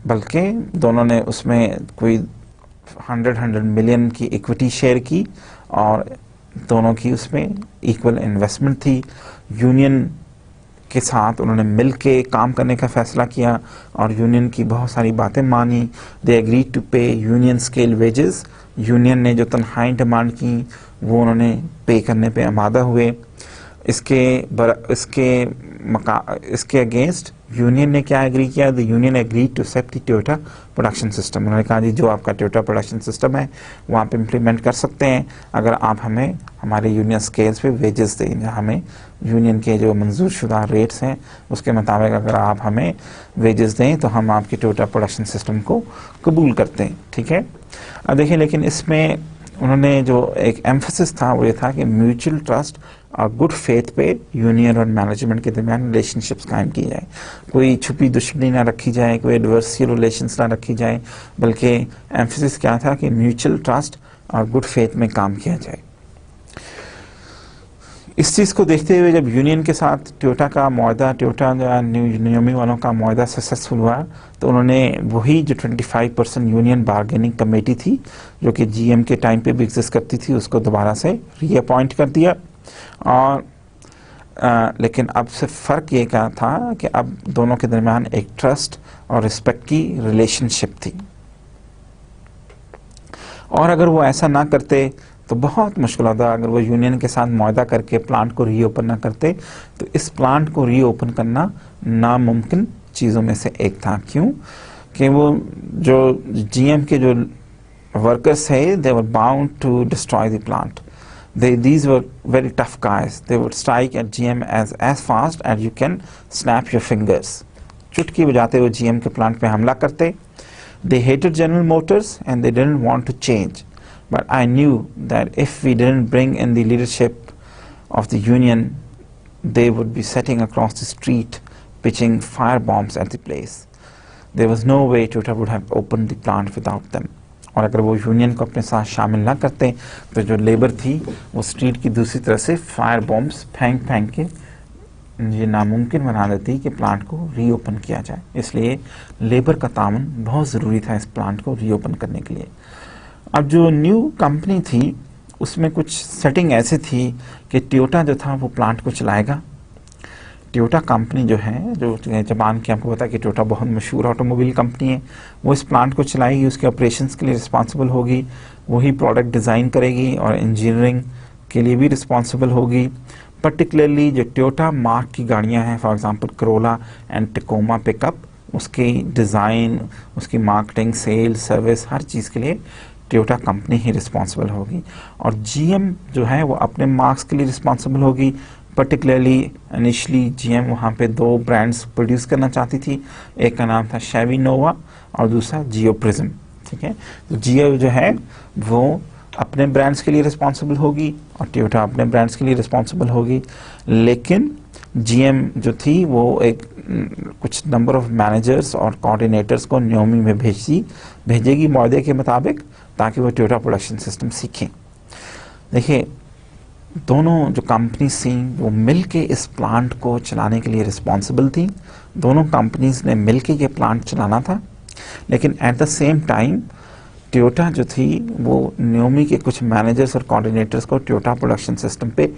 बल्कि दोनों ने उसमें कोई 100 मिलियन की इक्विटी शेयर की और दोनों की उसमें इक्वल इन्वेस्टमेंट थी। यूनियन के साथ उन्होंने मिल के काम करने का फैसला किया और यूनियन की बहुत सारी बातें मानी। दे एग्री टू पे यूनियन स्केल वेजेस। यूनियन ने जो तनख्वाहें डिमांड की वो उन्होंने पे करने पे आमादा हुए। इसके अगेंस्ट यूनियन ने क्या एग्री किया? The union agree to accept the Toyota production system. उन्होंने कहा जी जो आपका टोयोटा प्रोडक्शन सिस्टम है वो आप इम्प्लीमेंट कर सकते हैं अगर आप हमें हमारे यूनियन स्केल्स पे वेजेस दें, हमें यूनियन के जो मंजूर शुदा रेट्स हैं उसके मुताबिक अगर आप हमें वेजेस दें तो हम आपके टोयोटा प्रोडक्शन सिस्टम को कबूल करते हैं। ठीक है, अब देखिए लेकिन इसमें उन्होंने जो एक एम्फसिस था वो ये था कि म्यूचुअल ट्रस्ट और गुड फेथ पे यूनियन और मैनेजमेंट के दरमियान रिलेशनशिप्स कायम की जाए, कोई छुपी दुश्मनी ना रखी जाए, कोई एडवर्सियल रिलेशंस ना रखी जाए, बल्कि एम्फसिस क्या था कि म्यूचुअल ट्रस्ट और गुड फेथ में काम किया जाए। इस चीज़ को देखते हुए जब यूनियन के साथ टोयोटा का मुआहदा, टोयोटा नियोमी वालों का मुआहदा सक्सेसफुल हुआ तो उन्होंने वही जो 25% यूनियन बारगेनिंग कमेटी थी जो कि जीएम के टाइम पे भी एग्जिस्ट करती थी उसको दोबारा से रीअपॉइंट कर दिया। और लेकिन अब से फ़र्क ये क्या था कि अब दोनों के दरमियान एक ट्रस्ट और रिस्पेक्ट की रिलेशनशिप थी और अगर वो ऐसा ना करते तो बहुत मुश्किल होता। अगर वो यूनियन के साथ मुआहदा करके प्लांट को रीओपन ना करते तो इस प्लांट को रीओपन करना नामुमकिन चीज़ों में से एक था। क्यों कि वो जो जीएम के जो वर्कर्स है they were bound to destroy the plant. These were very tough guys. They would strike at GM as fast as you can snap your fingers. चुटकी बजाते हुए GM के प्लांट पे हमला करते। They hated General Motors and they didn't want to change. But I knew that if we didn't bring in the leadership of the union, they would be setting across the street, pitching fire bombs at the place. There was no way Toyota would have opened the plant without them. और अगर वो union को अपने साथ शामिल ना करते तो जो लेबर थी वो स्ट्रीट की दूसरी तरफ से फायर बॉम्ब्स फेंक के ये नामुमकिन बना देती कि प्लांट को रीओपन किया जाए। इसलिए लेबर का ताउन बहुत ज़रूरी था इस प्लांट को रीओपन करने के लिए। अब जो न्यू कंपनी थी उसमें कुछ सेटिंग ऐसी थी कि टोयोटा जो था वो प्लांट को चलाएगा। टोयोटा कंपनी जो है, जो जापान की आपको पता है कि टोयोटा बहुत मशहूर ऑटोमोबाइल कंपनी है, वो इस प्लांट को चलाएगी, उसके ऑपरेशंस के लिए रिस्पॉन्सिबल होगी, वही प्रोडक्ट डिज़ाइन करेगी और इंजीनियरिंग के लिए भी रिस्पॉन्सिबल होगी। पर्टिकुलरली जो टोयोटा मार्क की गाड़ियां हैं, for example Corolla and Tacoma pickup, उसकी डिज़ाइन, उसकी मार्केटिंग, सेल, सर्विस, हर चीज़ के लिए टोयोटा कंपनी ही रिस्पॉन्सिबल होगी। और जीएम जो है वो अपने मार्क्स के लिए रिस्पॉन्सिबल होगी। पर्टिकुलरली इनिशली जीएम वहाँ पे 2 ब्रांड्स प्रोड्यूस करना चाहती थी, एक का नाम था शेवी नोवा और दूसरा जियो प्रिज्म। ठीक है, तो जियो जो है वो अपने ब्रांड्स के लिए रिस्पॉन्सिबल होगी और टोयोटा अपने ब्रांड्स के लिए रिस्पॉन्सिबल होगी। लेकिन जीएम जो थी वो एक कुछ नंबर ऑफ मैनेजर्स और कोऑर्डिनेटर्स को नियोमी में भेजेगी मुआहदे के मुताबिक, ताकि वो टोयोटा प्रोडक्शन सिस्टम सीखें। देखिए दोनों जो कंपनीज थी वो मिल के इस प्लांट को चलाने के लिए रिस्पॉन्सिबल थी। दोनों कंपनीज ने मिल के ये प्लांट चलाना था। लेकिन at the same time Toyota जो थी वो नियोमी के कुछ मैनेजर्स और कोऑर्डिनेटर्स को टोयोटा प्रोडक्शन सिस्टम पे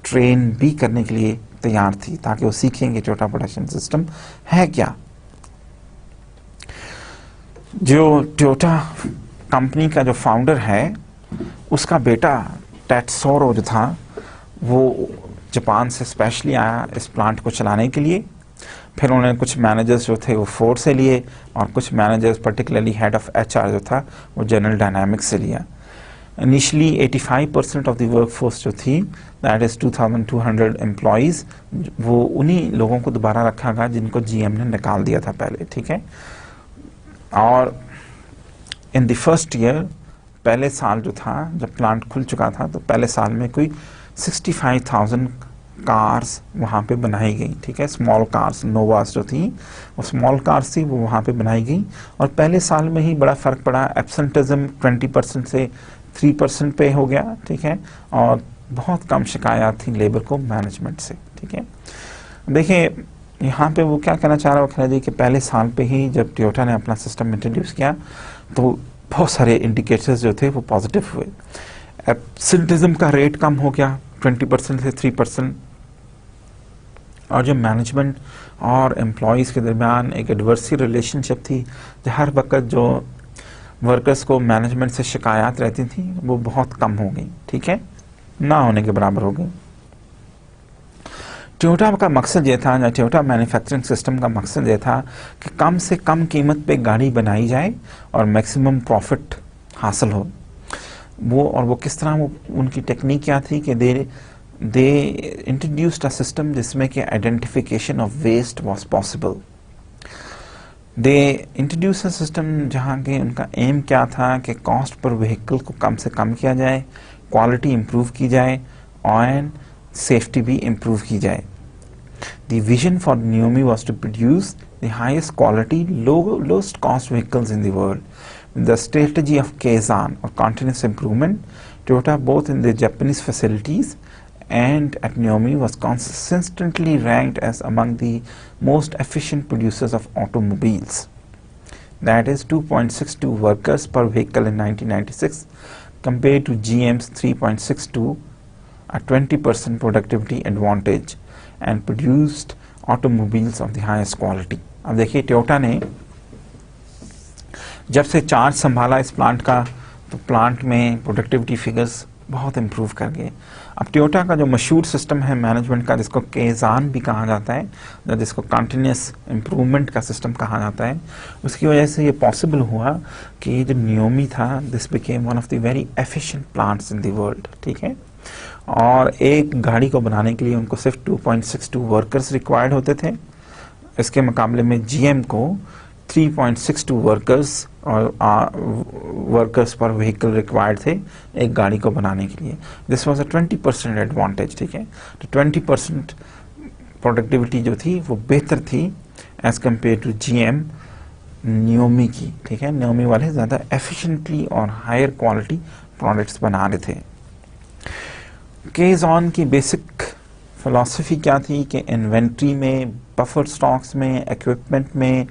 ट्रेन भी करने के लिए तैयार थी, ताकि वो सीखेंगे टोयोटा प्रोडक्शन सिस्टम है क्या। जो टोयोटा कंपनी का जो फाउंडर है उसका बेटा टेत्सुरो जो था वो जापान से स्पेशली आया इस प्लांट को चलाने के लिए। फिर उन्होंने कुछ मैनेजर्स जो थे वो फोर्ड से लिए और कुछ managers particularly head of HR जो था वो जनरल डायनामिक्स से लिया। Initially 85% of the work force जो थी, दैट इज़ 2200 एम्प्लॉयज़, वो उन्हीं लोगों को दोबारा रखा गया जिनको जीएम ने निकाल दिया था पहले। ठीक है, और इन द फर्स्ट ईयर, पहले साल जो था जब प्लांट खुल चुका था तो पहले साल में कोई 65,000 कार्स वहाँ पे बनाई गई। ठीक है, स्मॉल कार्स, नोवास जो थी वो स्मॉल कार्स थी, वो वहाँ पे बनाई गई। और पहले साल में ही बड़ा फ़र्क पड़ा, एब्सेंटिज्म 20% से 3% पे हो गया। ठीक है, और बहुत कम शिकायत थी लेबर को मैनेजमेंट से। ठीक है, देखिए यहाँ पे वो क्या कहना चाह रहा है, वो कह रहा है कि पहले साल पे ही जब टोयोटा ने अपना सिस्टम इंट्रोड्यूस किया तो बहुत सारे इंडिकेटर्स जो थे वो पॉजिटिव हुए। एब्सेंटिज्म का रेट कम हो गया 20% से 3%, और जो मैनेजमेंट और एम्प्लॉयज़ के दरमियान एक एडवर्सी रिलेशनशिप थी, जो हर वक्त जो वर्कर्स को मैनेजमेंट से शिकायत रहती थी वो बहुत कम हो गई, ठीक है, ना होने के बराबर हो गई। टोयोटा का मकसद ये था, या टोयोटा मैन्युफैक्चरिंग सिस्टम का मकसद ये था कि कम से कम कीमत पे गाड़ी बनाई जाए और मैक्सिमम प्रॉफिट हासिल हो। वो किस तरह, वो उनकी टेक्निक क्या थी कि दे इंट्रोड्यूस्ड अ सिस्टम जिसमें कि identification of waste was possible. They introduce a system जहाँ के उनका एम क्या था कि कॉस्ट पर व्हीकल को कम से कम किया जाए, क्वालिटी इम्प्रूव की जाए और सेफ्टी भी इम्प्रूव की जाए। The vision for Naomi was to produce the highest quality, lowest cost vehicles in the world. With the strategy of Kaizen or continuous improvement, Toyota both in the Japanese facilities and at Naomi was consistently ranked as among the most efficient producers of automobiles. That is 2.62 workers per vehicle in 1996 compared to GM's 3.62, a 20% productivity advantage, and produced automobiles of the highest quality. अब देखिए Toyota ने जब से charge संभाला इस plant का तो plant में प्रोडक्टिविटी फिगर्स बहुत इम्प्रूव कर गए। अब टोयोटा का जो मशहूर सिस्टम है मैनेजमेंट का, जिसको केजान भी कहा जाता है, जिसको कंटिन्यूस इम्प्रूवमेंट का सिस्टम कहा जाता है, उसकी वजह से ये पॉसिबल हुआ कि ये जो नियोमी था, this became one of the very efficient plants in the world, ठीक है। और एक गाड़ी को बनाने के लिए उनको सिर्फ 2.62 वर्कर्स रिक्वायर्ड होते थे, इसके मुकाबले में जीएम को 3.62 वर्कर्स और वर्कर्स पर व्हीकल रिक्वायर्ड थे एक गाड़ी को बनाने के लिए। दिस वाज अ 20% एडवांटेज, ठीक है। तो 20% प्रोडक्टिविटी जो थी वो बेहतर थी as compare to GM NUMMI की, ठीक है। नियोमी वाले ज़्यादा एफिशिएंटली और हायर क्वालिटी प्रोडक्ट्स बना रहे थे। केज़ॉन की बेसिक फिलॉसफी क्या थी कि इन्वेंट्री में, बफर स्टॉक्स में, इक्विपमेंट में,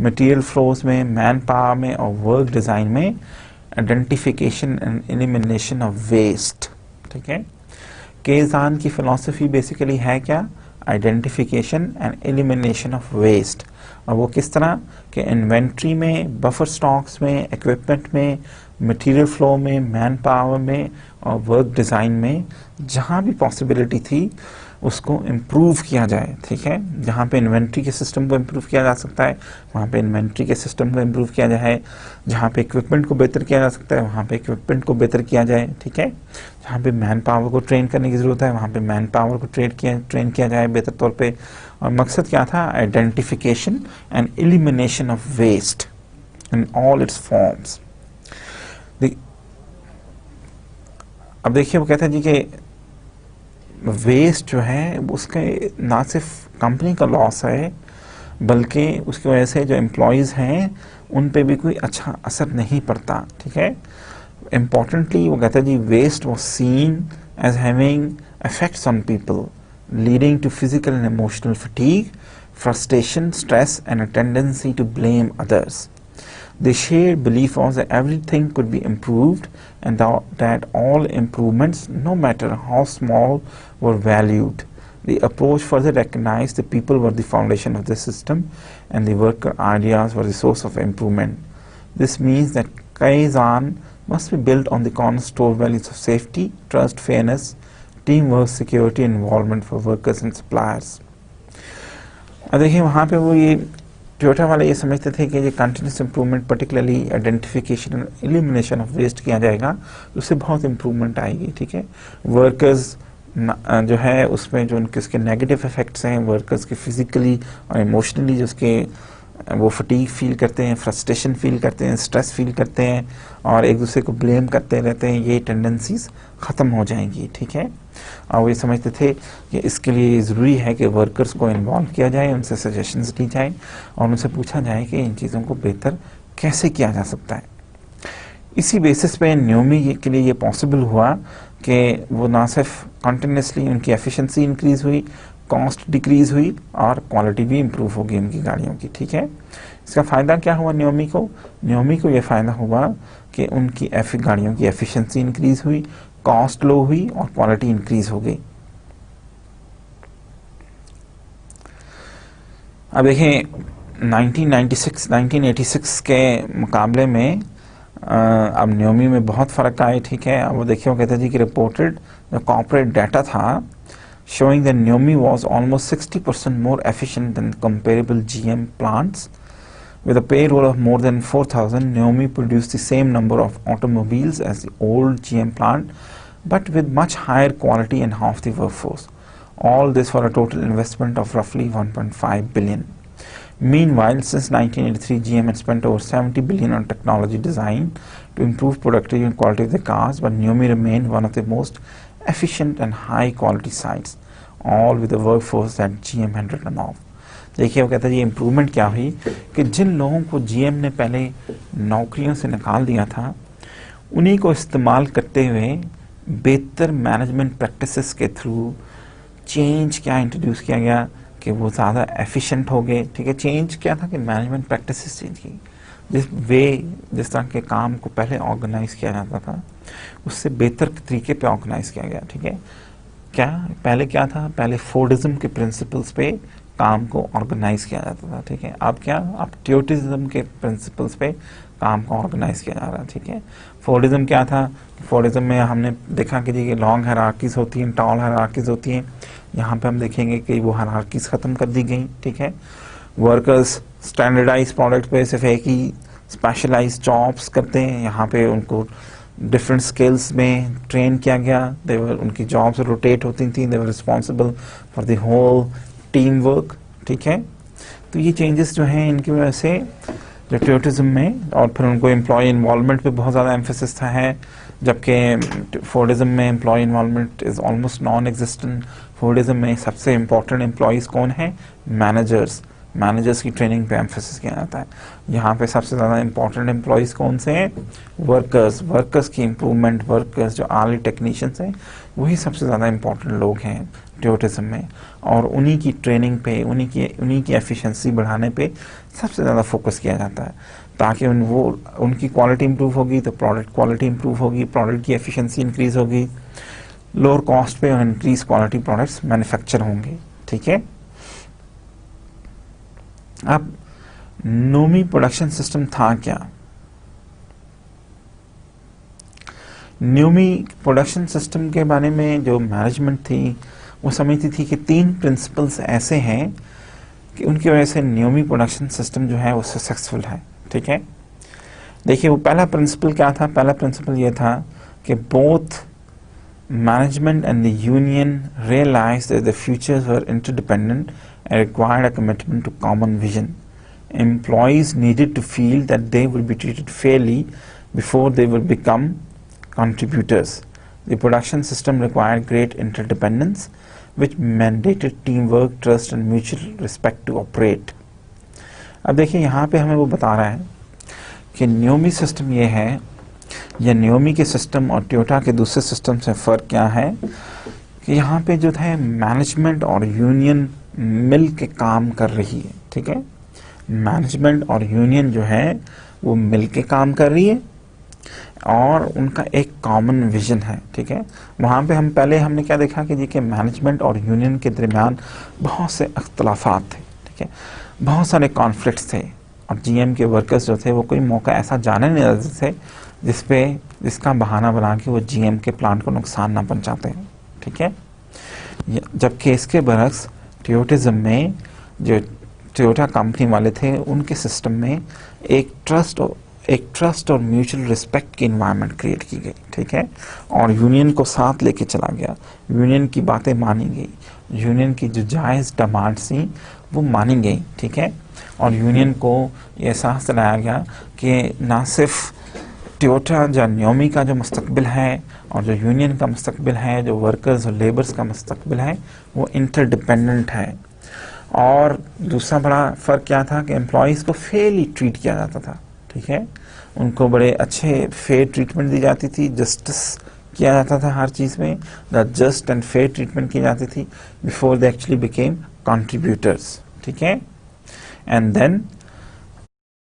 मटेरियल फ्लोज में, मैन पावर में और वर्क डिज़ाइन में identification and elimination of waste, ठीक है। केज़ॉन की फिलॉसफी बेसिकली है क्या, identification and elimination of waste. और वो किस तरह कि इन्वेंट्री में, बफर स्टॉक्स में, इक्विपमेंट में, मटेरियल फ्लो में, मैन पावर में और वर्क डिज़ाइन में जहाँ भी पॉसिबिलिटी थी उसको इम्प्रूव किया जाए, ठीक है। जहाँ पे इन्वेंट्री के सिस्टम को इम्प्रूव किया जा सकता है वहाँ पे इन्वेंट्री के सिस्टम को इम्प्रूव किया जाए, जहाँ पे इक्विपमेंट को बेहतर किया जा सकता है वहाँ पे इक्विपमेंट को बेहतर किया जाए, ठीक है। जहाँ पे मैन पावर को ट्रेन करने की ज़रूरत है वहाँ पे मैन पावर को ट्रेन किया जाए बेहतर तौर पे। और मकसद क्या था, identification and elimination of waste in all its forms. अब देखिए वो कहते हैं जी कि वेस्ट जो है उसके ना सिर्फ कंपनी का लॉस है बल्कि उसकी वजह से जो एम्प्लॉयज़ हैं उन पे भी कोई अच्छा असर नहीं पड़ता, ठीक है। इम्पॉर्टेंटली वो कहता है जी waste was seen as having effects on people leading to physical and emotional fatigue, frustration, stress and a tendency to blame others. The shared belief was that everything could be improved and that all improvements, no matter how small, were valued. The approach further recognized that people were the foundation of the system and the worker ideas were the source of improvement. This means that Kaizen must be built on the cornerstone values of safety, trust, fairness, teamwork, security, and involvement for workers and suppliers. अब देखिए वहाँ पे वो ये Toyota वाले ये समझते थे कि ये कंटिन्यूस इम्प्रूवमेंट पर्टिकुलरली आइडेंटिफिकेशन और एलिमिनेशन ऑफ वेस्ट किया जाएगा तो उससे बहुत इम्प्रूवमेंट आएगी, ठीक है। वर्कर्स जो है उसमें जो उनके उसके नेगेटिव इफेक्ट्स हैं, वर्कर्स के फिजिकली और इमोशनली जो उसके वो फटीग फील करते हैं, फ्रस्ट्रेशन फील करते हैं, स्ट्रेस फील करते हैं और एक दूसरे को ब्लेम करते रहते हैं, ये टेंडेंसीज ख़त्म हो जाएंगी, ठीक है। और वो ये समझते थे कि इसके लिए ज़रूरी है कि वर्कर्स को इन्वॉल्व किया जाए, उनसे सजेशंस ली जाए और उनसे पूछा जाए कि इन चीज़ों को बेहतर कैसे किया जा सकता है। इसी बेसिस पे नियोमी के लिए ये पॉसिबल हुआ कि वो ना सिर्फ कंटिन्यूसली उनकी एफिशिएंसी इंक्रीज़ हुई कॉस्ट डिक्रीज हुई और क्वालिटी भी इम्प्रूव होगी उनकी गाड़ियों की, ठीक है। इसका फ़ायदा क्या हुआ न्योमी को? न्योमी को ये फ़ायदा हुआ कि उनकी गाड़ियों की एफिशिएंसी इंक्रीज हुई, कॉस्ट लो हुई और क्वालिटी इंक्रीज हो गई। अब देखें 1986 के मुकाबले में अब न्योमी में बहुत फ़र्क आए, ठीक है। अब वो देखिए वो कहते जी कि रिपोर्टेड जो कॉर्पोरेट डाटा था showing that Niomi was almost 60% more efficient than comparable GM plants. With a payroll of more than 4,000, Niomi produced the same number of automobiles as the old GM plant, but with much higher quality and half the workforce. All this for a total investment of roughly 1.5 billion. Meanwhile, since 1983, GM had spent over 70 billion on technology design to improve productivity and quality of the cars, but Niomi remained one of the most efficient and high quality sites, all with the workforce that GM had written off. देखिए वो कहता है ये improvement क्या हुई कि जिन लोगों को GM ने पहले नौकरियों से निकाल दिया था उन्हीं को इस्तेमाल करते हुए बेहतर मैनेजमेंट प्रैक्टिसेस के थ्रू चेंज क्या इंट्रोड्यूस किया गया कि वो ज़्यादा एफिशिएंट हो गए, ठीक है। चेंज क्या था कि मैनेजमेंट प्रैक्टिसेस चेंज की, जिस तरह के काम को पहले ऑर्गेनाइज किया जाता था उससे बेहतर तरीके पे ऑर्गेनाइज किया गया, ठीक है। पहले क्या था? पहले फोर्डिज्म के प्रिंसिपल्स पे काम को ऑर्गेनाइज किया जाता था, ठीक है। अब ट्योटिज्म के प्रिंसिपल्स पे काम को ऑर्गेनाइज किया जा रहा है, ठीक है। फोर्डिज्म क्या था? फोर्डिज्म में हमने देखा कि जी लॉन्ग हायरार्कीज होती हैं, टॉल हायरार्कीज होती हैं। यहाँ पे हम देखेंगे कि वो हायरार्कीज ख़त्म कर दी गई, ठीक है। वर्कर्स स्टैंडर्डाइज प्रोडक्ट पे सिर्फ एक ही स्पेशलाइज जॉब्स करते हैं, यहाँ पे उनको डिफरेंट स्किल्स में ट्रेन किया गया। उनकी जॉब्स रोटेट होती थी, they were responsible for the whole team work, ठीक है। तो ये चेंजेस जो हैं इनकी वजह से जो ट्योटिज्म में, और फिर उनको एम्प्लॉय इन्वॉल्वमेंट पे बहुत ज़्यादा एम्फेसिस था है, जबकि फोर्डिज्म में employ involvement is almost non existent. Fordism में सबसे इम्पॉर्टेंट एम्प्लॉयज़ कौन है? मैनेजर्स की ट्रेनिंग पे एम्फेसिस किया जाता है। यहाँ पे सबसे ज़्यादा इंपॉर्टेंट एम्प्लॉयज़ कौन से हैं? वर्कर्स की इम्प्रूवमेंट, वर्कर्स जो आर्ली टेक्नीशियंस हैं वही सबसे ज़्यादा इंपॉर्टेंट लोग हैं ट्योटिज्म में, और उन्हीं की ट्रेनिंग पे, उन्हीं की एफिशिएंसी बढ़ाने पे सबसे ज़्यादा फोकस किया जाता है, ताकि उनकी क्वालिटी इंप्रूव होगी तो प्रोडक्ट क्वालिटी इंप्रूव होगी, प्रोडक्ट की एफिशिएंसी इंक्रीज़ होगी, लोअर कॉस्ट पे और इंक्रीज क्वालिटी प्रोडक्ट्स मैन्युफैक्चर होंगे, ठीक है। अब नोमी प्रोडक्शन सिस्टम था क्या? न्योमी प्रोडक्शन सिस्टम के बारे में जो मैनेजमेंट थी वो समझती थी कि 3 प्रिंसिपल्स ऐसे हैं कि उनकी वजह से न्योमी प्रोडक्शन सिस्टम जो है वो सक्सेसफुल है, ठीक है। देखिए वो पहला प्रिंसिपल क्या था? पहला प्रिंसिपल ये था कि both management and the union realised that the futures were interdependent and required a commitment to common vision. Employees needed to feel that they will be treated fairly before they will become contributors. The production system required great interdependence, which mandated teamwork, trust and mutual respect to operate. अब देखिए यहाँ पे हमें वो बता रहा है कि न्योमी सिस्टम ये है, या न्योमी के सिस्टम और टोयोटा के दूसरे सिस्टम से फ़र्क क्या है कि यहाँ पे जो है मैनेजमेंट और यूनियन मिल के काम कर रही है, ठीक है। मैनेजमेंट और यूनियन जो है वो मिल के काम कर रही है और उनका एक कॉमन विजन है, ठीक है। वहाँ पे हमने क्या देखा कि जी के मैनेजमेंट और यूनियन के दरमियान बहुत से अख्तलाफात थे, ठीक है, बहुत सारे कॉन्फ्लिक्ट्स थे, और जीएम के वर्कर्स जो थे वो कोई मौका ऐसा जाने नहीं देते थे जिसका बहाना बना के वो जीएम के प्लांट को नुकसान ना पहुँचाते हैं, ठीक है। जबकि इसके बरक्स टोयोटिज्म में जो टोयोटा कंपनी वाले थे उनके सिस्टम में एक ट्रस्ट और म्यूचुअल रिस्पेक्ट की इन्वायरमेंट क्रिएट की गई, ठीक है, और यूनियन को साथ लेके चला गया, यूनियन की बातें मानी गई, यूनियन की जो जायज़ डिमांड्स थी वो मानी गई, ठीक है, और यूनियन को ये एहसास दिलाया गया कि ना सिर्फ टोयोटा या न्योमी का जो मुस्तकबिल है और जो यूनियन का मुस्तकबिल है, जो वर्कर्स और लेबर्स का मुस्तकबिल है वो इंटरडिपेंडेंट है। और दूसरा बड़ा फ़र्क क्या था कि एम्प्लॉयज़ को फेयरली ट्रीट किया जाता था, ठीक है, उनको बड़े अच्छे फेयर ट्रीटमेंट दी जाती थी, जस्टिस किया जाता था हर चीज़ में, the just and fair treatment की जाती थी before they actually became contributors, ठीक है। एंड देन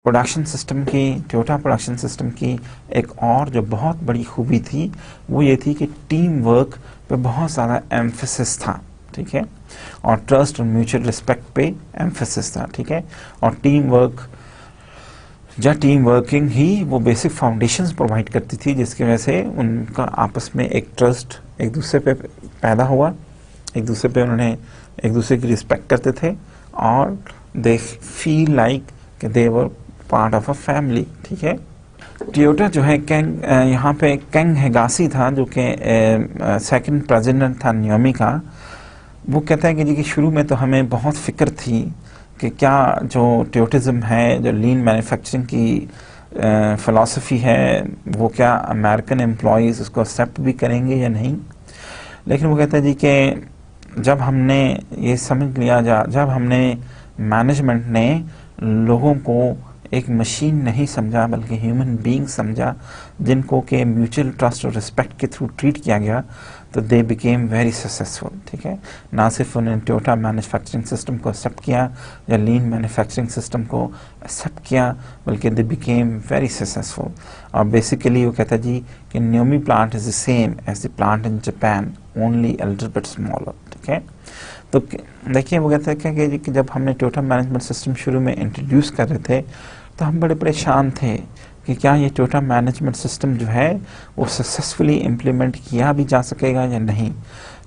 प्रोडक्शन सिस्टम की, टोयोटा प्रोडक्शन सिस्टम की एक और जो बहुत बड़ी खूबी थी वो ये थी कि टीम वर्क पे बहुत ज़्यादा एम्फेसिस था, ठीक है, और ट्रस्ट और म्यूचुअल रिस्पेक्ट पे एम्फेसिस था, ठीक है। और टीम वर्क या टीम वर्किंग ही वो बेसिक फाउंडेशंस प्रोवाइड करती थी जिसकी वजह से उनका आपस में एक ट्रस्ट एक दूसरे पे पैदा हुआ, एक दूसरे पे उन्होंने एक दूसरे की रिस्पेक्ट करते थे और दे फील लाइक कि they were part of a family, ठीक है। टोयोटा जो है कैंग, यहाँ पे कैंग हेगासी था जो कि सेकंड प्रेसिडेंट था नियोमी का। वो कहता है कि जी कि शुरू में तो हमें बहुत फिक्र थी कि क्या जो टोयोटिज्म है, जो लीन मैन्युफैक्चरिंग की फ़िलासफ़ी है, वो क्या अमेरिकन एम्प्लॉयज़ उसको एक्सेप्ट भी करेंगे या नहीं। लेकिन वो कहता है जी कि जब हमने ये समझ लिया, जब हमने मैनेजमेंट ने लोगों को एक मशीन नहीं समझा बल्कि ह्यूमन बीइंग समझा, जिनको के म्यूचुअल ट्रस्ट और रिस्पेक्ट के थ्रू ट्रीट किया गया, तो दे बिकेम वेरी सक्सेसफुल, ठीक है। ना सिर्फ उन्होंने टोयोटा मैन्युफैक्चरिंग सिस्टम को एक्सेप्ट किया या लीन मैन्युफैक्चरिंग सिस्टम को एक्सेप्ट किया, बल्कि दे बिकेम वेरी सक्सेसफुल। और बेसिकली वो कहता है जी कि NUMMI plant is the same as the plant in Japan, only a little bit smaller, ठीक है। तो देखिए वो कहते हैं कि जब हमने टोयोटा मैनेजमेंट सिस्टम शुरू में इंट्रोड्यूस कर रहे थे तो हम बड़े परेशान थे कि क्या ये टोयोटा मैनेजमेंट सिस्टम जो है वो सक्सेसफुली इम्प्लीमेंट किया भी जा सकेगा या नहीं।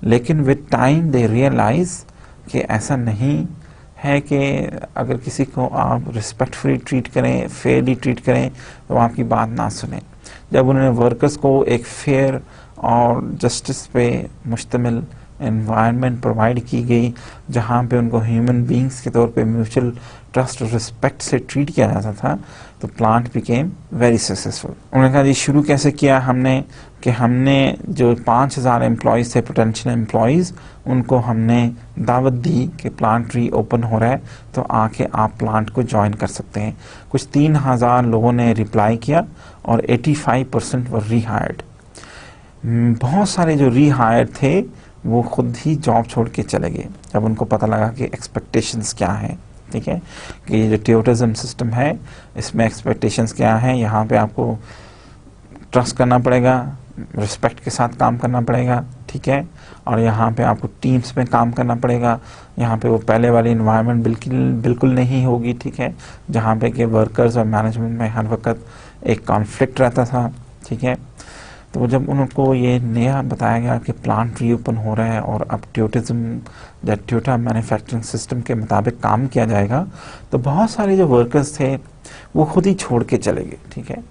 लेकिन विद टाइम दे रियलाइज़ कि ऐसा नहीं है कि अगर किसी को आप रिस्पेक्टफुली ट्रीट करें, फेयरली ट्रीट करें तो आपकी बात ना सुने। जब उन्होंने वर्कर्स को एक फेयर और जस्टिस पे मुश्तमिल एनवायरनमेंट प्रोवाइड की गई जहाँ पे उनको ह्यूमन बीइंग्स के तौर पे म्यूचुअल ट्रस्ट और रिस्पेक्ट से ट्रीट किया जाता था, तो प्लांट बिकेम वेरी सक्सेसफुल। उन्होंने कहा जी शुरू कैसे किया हमने कि हमने जो 5000 एम्प्लॉयज़ थे, पोटेंशियल एम्प्लॉयज़, उनको हमने दावत दी कि प्लांट री ओपन हो रहा है तो आके आप प्लांट को ज्वाइन कर सकते हैं। कुछ 3000 लोगों ने रिप्लाई किया और 85% वर रीहायर्ड। बहुत सारे जो रीहायर थे वो खुद ही जॉब छोड़ के चले गए जब उनको पता लगा कि एक्सपेक्टेशंस क्या हैं, ठीक है, कि ये जो टोयोटिज्म सिस्टम है इसमें एक्सपेक्टेशंस क्या हैं। यहाँ पे आपको ट्रस्ट करना पड़ेगा, रिस्पेक्ट के साथ काम करना पड़ेगा, ठीक है, और यहाँ पे आपको टीम्स में काम करना पड़ेगा। यहाँ पे वो पहले वाली इन्वायरमेंट बिल्कुल नहीं होगी, ठीक है, जहाँ पे कि वर्कर्स और मैनेजमेंट में हर वक्त एक कॉन्फ्लिक्ट रहता था, ठीक है। तो जब उनको ये नया बताया गया कि प्लांट रीओपन हो रहा है और अब टोयोटिज्म या टोयोटा मैन्युफैक्चरिंग सिस्टम के मुताबिक काम किया जाएगा, तो बहुत सारे जो वर्कर्स थे वो खुद ही छोड़ के चले गए, ठीक है।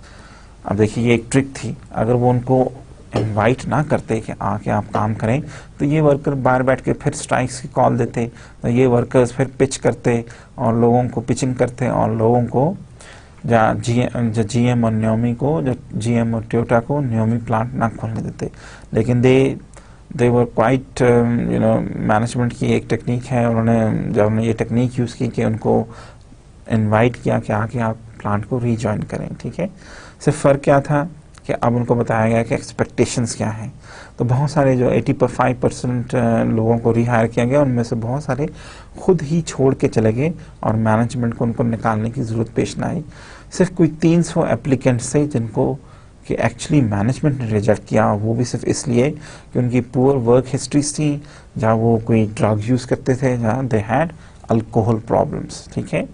अब देखिए ये एक ट्रिक थी, अगर वो उनको इनवाइट ना करते कि आके आप काम करें तो ये वर्कर बाहर बैठ के फिर स्ट्राइक्स की कॉल देते, तो ये वर्कर्स फिर पिच करते और लोगों को पिचिंग करते और लोगों को जीएम और नियोमी को, जो जीएम और टोयोटा को नियोमी प्लांट ना खोलने देते। लेकिन दे वर क्वाइट मैनेजमेंट की एक टेक्निक है, उन्होंने जब उन्होंने ये टेक्निक यूज़ की कि उनको इनवाइट किया कि आके आप प्लांट को रीजॉइन करें, ठीक है। सिर्फ फ़र्क क्या था कि अब उनको बताया गया कि एक्सपेक्टेशंस क्या हैं। तो बहुत सारे जो 85% लोगों को रिहायर किया गया, उनमें से बहुत सारे खुद ही छोड़ के चले गए और मैनेजमेंट को उनको निकालने की ज़रूरत पेश ना आई। सिर्फ कोई 300 एप्लीकेंट्स थे जिनको कि एक्चुअली मैनेजमेंट ने रिजेक्ट किया, वो भी सिर्फ इसलिए कि उनकी पुअर वर्क हिस्ट्रीज थी, जहाँ वो कोई ड्रग यूज़ करते थे, जहाँ दे हैड अल्कोहल प्रॉब्लम्स, ठीक है।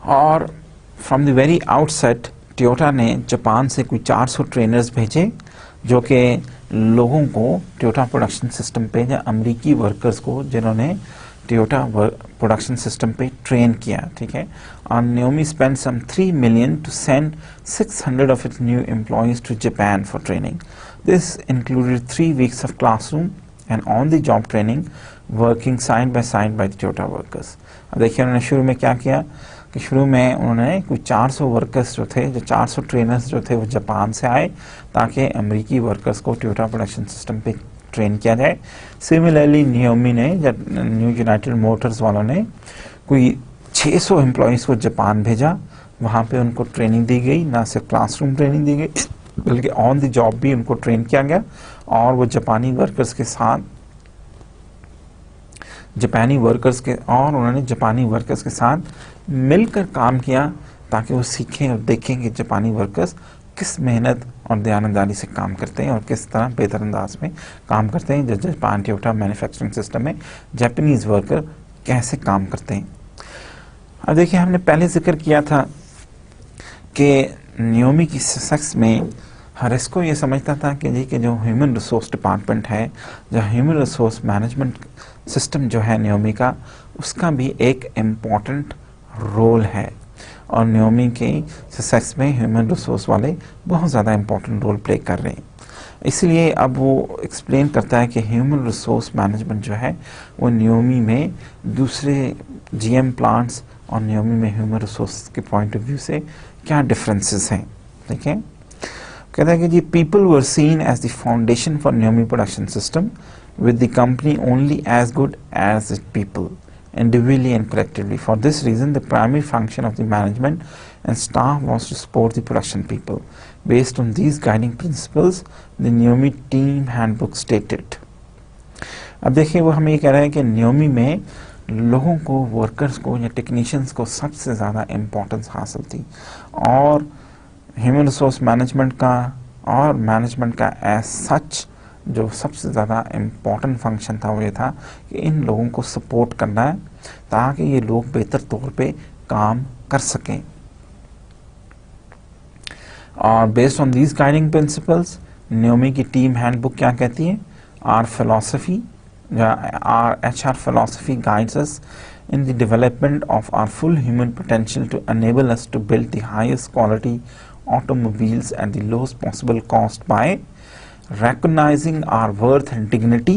और from the very outset Toyota ने जापान से कोई 400 ट्रेनर्स भेजे जो कि लोगों को टोयोटा प्रोडक्शन सिस्टम पे या अमेरिकी वर्कर्स को जिन्होंने टोयोटा प्रोडक्शन सिस्टम पे ट्रेन किया, ठीक है। और NUMMI spend some 3 million to send 600 of its new employees to Japan for training. This included 3 weeks of classroom and on-the-job training, working side by side by the Toyota workers. अब देखिए उन्होंने शुरू में क्या किया कि शुरू में उन्होंने कुछ 400 वर्कर्स जो थे, जो 400 ट्रेनर्स जो थे वो जापान से आए ताकि अमेरिकी वर्कर्स को टोयोटा प्रोडक्शन सिस्टम पे ट्रेन किया जाए। सिमिलरली नियोमी ने या न्यू यूनाइटेड मोटर्स वालों ने कोई 600 एम्प्लॉयज़ को जापान भेजा, वहाँ पे उनको ट्रेनिंग दी गई, ना सिर्फ क्लासरूम ट्रेनिंग दी गई बल्कि ऑन द जॉब भी उनको ट्रेन किया गया, और वो जापानी वर्कर्स के साथ मिलकर काम किया ताकि वो सीखें और देखें कि जापानी वर्कर्स किस मेहनत और दयानतदारी से काम करते हैं और किस तरह बेहतर अंदाज में काम करते हैं। जब जापान टोयोटा मैन्युफैक्चरिंग सिस्टम में जापानीज़ वर्कर कैसे काम करते हैं। अब देखिए, हमने पहले जिक्र किया था कि नियोमी की ससेक्स में हर इसको ये समझता था कि जी कि जो ह्यूमन रिसोर्स डिपार्टमेंट है, जो ह्यूमन रिसोर्स मैनेजमेंट सिस्टम जो है नियोमी का, उसका भी एक इम्पॉर्टेंट रोल है, और नियोमी के ससेक्स में ह्यूमन रिसोर्स वाले बहुत ज़्यादा इम्पॉर्टेंट रोल प्ले कर रहे हैं। इसलिए अब वो एक्सप्लेन करता है कि ह्यूमन रिसोर्स मैनेजमेंट जो है वो नियोमी में दूसरे जीएम प्लांट्स और नियोमी में ह्यूमन रिसोर्स के पॉइंट ऑफ व्यू से क्या डिफरेंसेस हैं। ठीक है, कहता है कि जी people were seen as the foundation for NUMMI production system with the company only as good as its people, individually and collectively. For this reason, the primary function of the management and staff was to support the production people. Based on these guiding principles, the Niyomi team handbook stated. अब देखिए, वो हमें ये कह रहे हैं कि Naomi में लोगों को, वर्कर्स को या टेक्नीशियंस को सबसे ज़्यादा इम्पोर्टेंस हासिल थी, और ह्यूमन रिसोर्स मैनेजमेंट का और मैनेजमेंट का एज सच जो सबसे ज़्यादा इम्पॉर्टेंट फंक्शन था वो ये था कि इन लोगों को सपोर्ट करना है ताकि ये लोग बेहतर तौर पे काम कर सकें। और based on these guiding principles, NUMMI की टीम हैंडबुक क्या कहती है? Our philosophy our HR philosophy guides us in the development of our full human potential to enable us to build the highest quality automobiles at the lowest possible cost by recognizing our worth and dignity,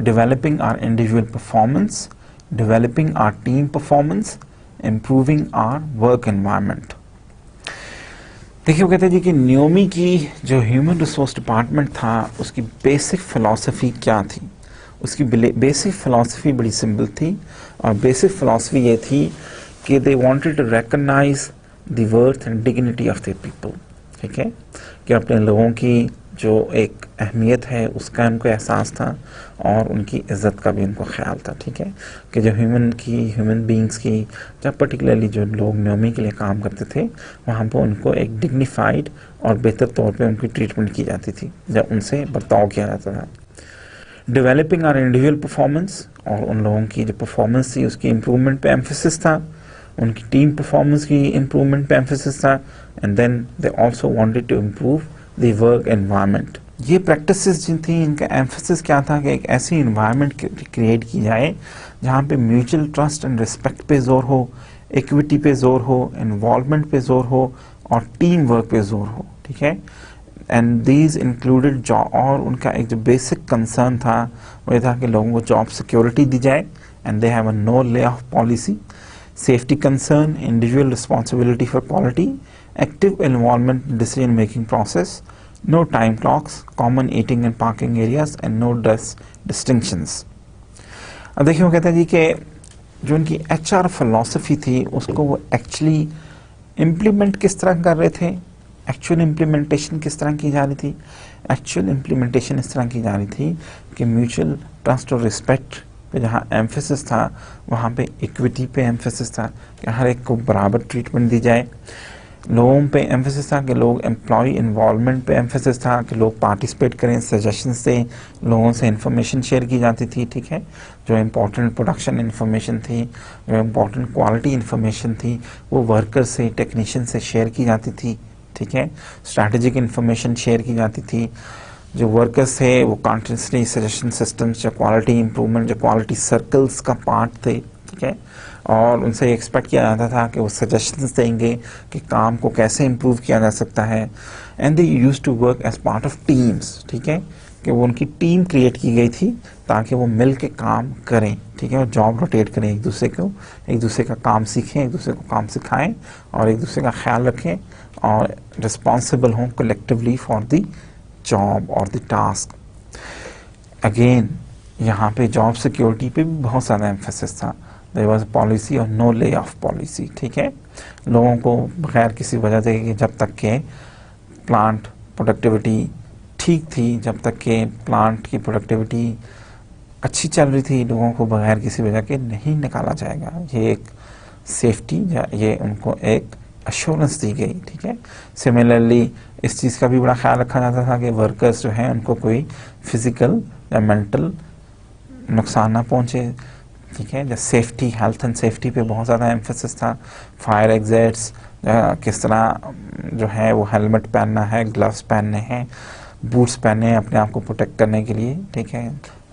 developing our individual performance, developing our team performance, improving our work environment. देखिए, वो कहते हैं जी कि Naomi की जो human resource department था उसकी बेसिक फ़िलासफ़ी क्या थी? उसकी बेसिक फ़िलासफ़ी बड़ी सिंपल थी, और बेसिक फ़िलासफ़ी ये थी कि they wanted to recognise the worth and dignity of the people. ठीक है, कि अपने लोगों की जो एक अहमियत है उसका उनको एहसास था, और उनकी इज़्ज़त का भी उनको ख्याल था। ठीक है, कि जो ह्यूमन बींग्स की, जब पर्टिकुलरली जो लोग नियोमी के लिए काम करते थे, वहाँ पर उनको एक डिग्निफाइड और बेहतर तौर पे उनकी ट्रीटमेंट की जाती थी, जब उनसे बर्ताव किया जाता था। डेवलपिंग आवर इंडिविजुअल परफॉर्मेंस, और उन लोगों की जो परफॉर्मेंस थी उसकी इम्प्रूवमेंट पे एम्फेसिस था, उनकी टीम परफॉर्मेंस की इम्प्रूवमेंट पे एम्फेसिस था, and then they also wanted to improve the work environment. ये प्रैक्टिसेस जिन थी, इनका एम्फेसिस क्या था कि एक ऐसी इन्वायरमेंट क्रिएट की जाए जहाँ पे म्यूचुअल ट्रस्ट एंड रिस्पेक्ट पे जोर हो, इक्विटी पे जोर हो, इन्वॉल्वमेंट पे जोर हो, और टीम वर्क पे जोर हो। ठीक है, एंड दीज इंक्लूडेड जॉब, और उनका एक जो बेसिक कंसर्न था वो ये था कि लोगों को जॉब सिक्योरिटी दी जाए, and they have a no lay off policy, safety concern, individual responsibility for quality, active involvement in decision making process, no time clocks, common eating and parking areas, and no dress distinctions. अब देखिए, वो कहते हैं जी कि जो उनकी HR philosophy थी उसको वो एक्चुअली इम्प्लीमेंट किस तरह कर रहे थे, एक्चुअल इम्प्लीमेंटेशन किस तरह की जा रही थी? एक्चुअल इम्प्लीमेंटेशन इस तरह की जा रही थी कि म्यूचुअल ट्रस्ट और रिस्पेक्ट पे जहाँ एम्फेसिस था, वहाँ पे इक्विटी पे एम्फेसिस था कि हर एक को बराबर ट्रीटमेंट दी जाए। लोगों पे एम्फेसिस था कि लोग एम्प्लॉय इन्वॉल्वमेंट पे एम्फेसिस था कि लोग पार्टिसिपेट करें, सजेशन से लोगों से इंफॉर्मेशन शेयर की जाती थी। ठीक है, जो इम्पोर्टेंट प्रोडक्शन इन्फॉर्मेशन थी, जो इम्पोर्टेंट क्वालिटी इन्फॉर्मेशन थी, वो वर्कर से, टेक्नीशियन से शेयर की जाती थी। ठीक है, स्ट्रैटेजिक इन्फॉर्मेशन शेयर की जाती थी। जो वर्कर्स थे वो कॉन्टिन्यूसली सजेशन सिस्टम्स, जो क्वालिटी इम्प्रूवमेंट, जो क्वालिटी सर्कल्स का पार्ट थे। ठीक है, और उनसे एक्सपेक्ट किया जाता था कि वो सजेशंस देंगे कि काम को कैसे इम्प्रूव किया जा सकता है, and they used to work as part of teams. ठीक है, कि वो उनकी टीम क्रिएट की गई थी ताकि वो मिल के काम करें। ठीक है, और जॉब रोटेट करें, एक दूसरे का काम सीखें, एक दूसरे को काम सिखाएं, और एक दूसरे का ख्याल रखें, और रिस्पॉन्सिबल हों कलेक्टिवली फॉर द जॉब और द टास्क। अगेन यहाँ पे जॉब सिक्योरिटी पे भी बहुत ज़्यादा एम्फेसिस था। देयर वाज पॉलिसी और नो ले ऑफ पॉलिसी, ठीक है। लोगों को बगैर किसी वजह से कि जब तक के प्लांट प्रोडक्टिविटी ठीक थी, जब तक के प्लांट की प्रोडक्टिविटी अच्छी चल रही थी, लोगों को बगैर किसी वजह के नहीं निकाला जाएगा। ये एक सेफ्टी या ये उनको एक अश्योरेंस दी गई, ठीक है। सिमिलरली इस चीज़ का भी बड़ा ख्याल रखा जाता था कि वर्कर्स जो हैं उनको कोई फिजिकल या मेंटल नुकसान ना पहुंचे, ठीक है। जैसे सेफ्टी, हेल्थ एंड सेफ्टी पे बहुत ज़्यादा एम्फेसिस था। फायर एग्जिट्स किस तरह जो है वो हेलमेट पहनना है, ग्लव्स पहनने हैं, बूट्स पहनने हैं अपने आप को प्रोटेक्ट करने के लिए, ठीक है।